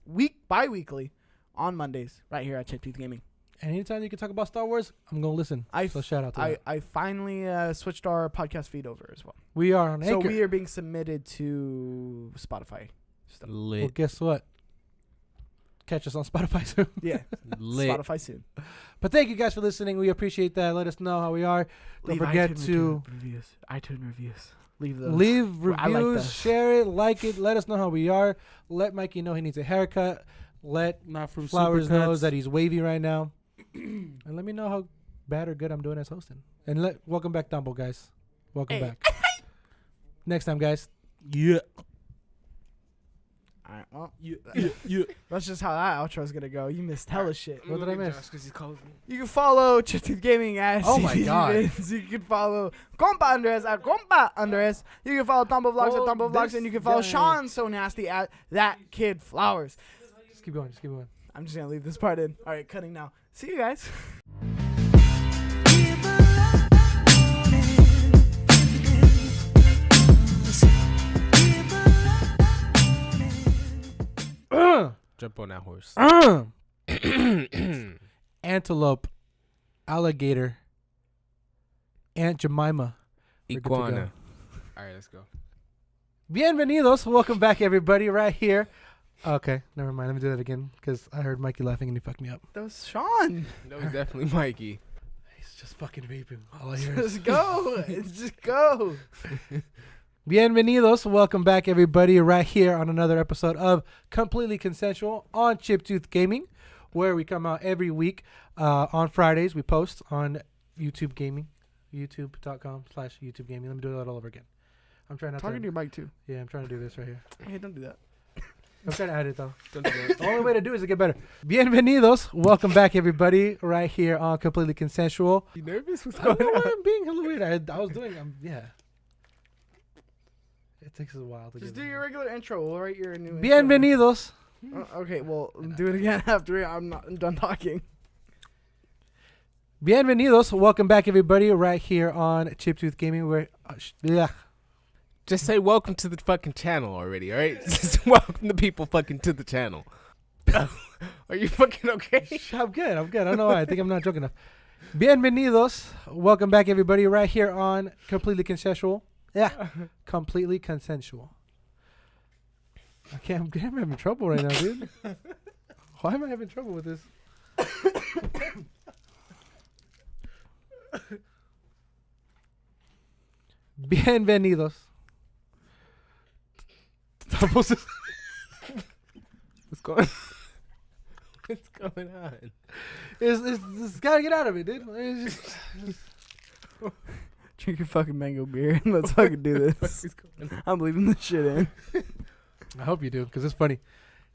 bi-weekly on Mondays right here at Chiptooth Gaming. And anytime you can talk about Star Wars, I'm gonna listen. So shout out to that. I finally switched our podcast feed over as well. We are on So Anchor. we are being submitted to Spotify. Stuff. Well, Lit. guess what? Catch us on Spotify soon. Yeah, Lit. Spotify soon. But thank you guys for listening. We appreciate that. Let us know how we are. Don't forget to iTunes reviews. Leave those. leave I like reviews, those. share it, like it. Let us know how we are. Let Mikey know he needs a haircut. Let Not from Flowers Supercuts. knows that he's wavy right now. And let me know how bad or good I'm doing as hosting. And welcome back, Tambo, guys. Welcome Hey. back. Next time, guys. Yeah. All right, well, Yeah. that's just how that outro is gonna go. You missed hella shit. What did I miss? Because he calls me. You can follow Chiptooth Gaming at Oh my God. CCVids. You can follow Compa Andres at Compa Andres. You can follow Tambo Vlogs Oh, at Tambo Vlogs, this and you can follow guy. Shawn So Nasty at That Kid Flowers. Just keep going. Just keep going. I'm just gonna leave this part in. All right, cutting now. See you guys. Jump on that horse. Antelope, alligator, Aunt Jemima. We're good to go. Iguana. All right, let's go. Bienvenidos. Welcome back, everybody, right here. Okay, never mind. Let me do that again because I heard Mikey laughing and he fucked me up. That was Shawn. No, it's definitely Mikey. He's just fucking vaping. All I hear is Just go. Just go. Bienvenidos. Welcome back, everybody, right here on another episode of Completely Consensual on Chiptooth Gaming, where we come out every week on Fridays. We post on YouTube Gaming, youtube.com/YouTube Gaming. Let me do that all over again. I'm trying not Talking to to. your mic too. Yeah, I'm trying to do this right here. Hey, don't do that. I'm trying to add it though. Don't do that. The only way to do it is to get better. Bienvenidos. Welcome back, everybody, right here on Completely Consensual. You nervous? What's I don't going know why on? I'm being hella weird. I was doing, yeah. It takes us a while to Just get do it. your regular intro. We'll write your new Bienvenidos. intro. Okay, well, do it again after I'm done talking. Bienvenidos. Welcome back, everybody, right here on Chiptooth Gaming. Where, Just say welcome to the fucking channel already, all right? Just welcome the people fucking to the channel. Are you fucking okay? I'm good. I don't know why. I think I'm not joking enough. Bienvenidos. Welcome back, everybody, right here on Completely Consensual. Yeah, Completely Consensual. I'm having trouble right now, dude. Why am I having trouble with this? Bienvenidos. What's going What's going on? It's gotta get out of it, dude. It's just- Drink your fucking mango beer and let's fucking do this. What's going on? I'm leaving this shit in. I hope you do, because it's funny.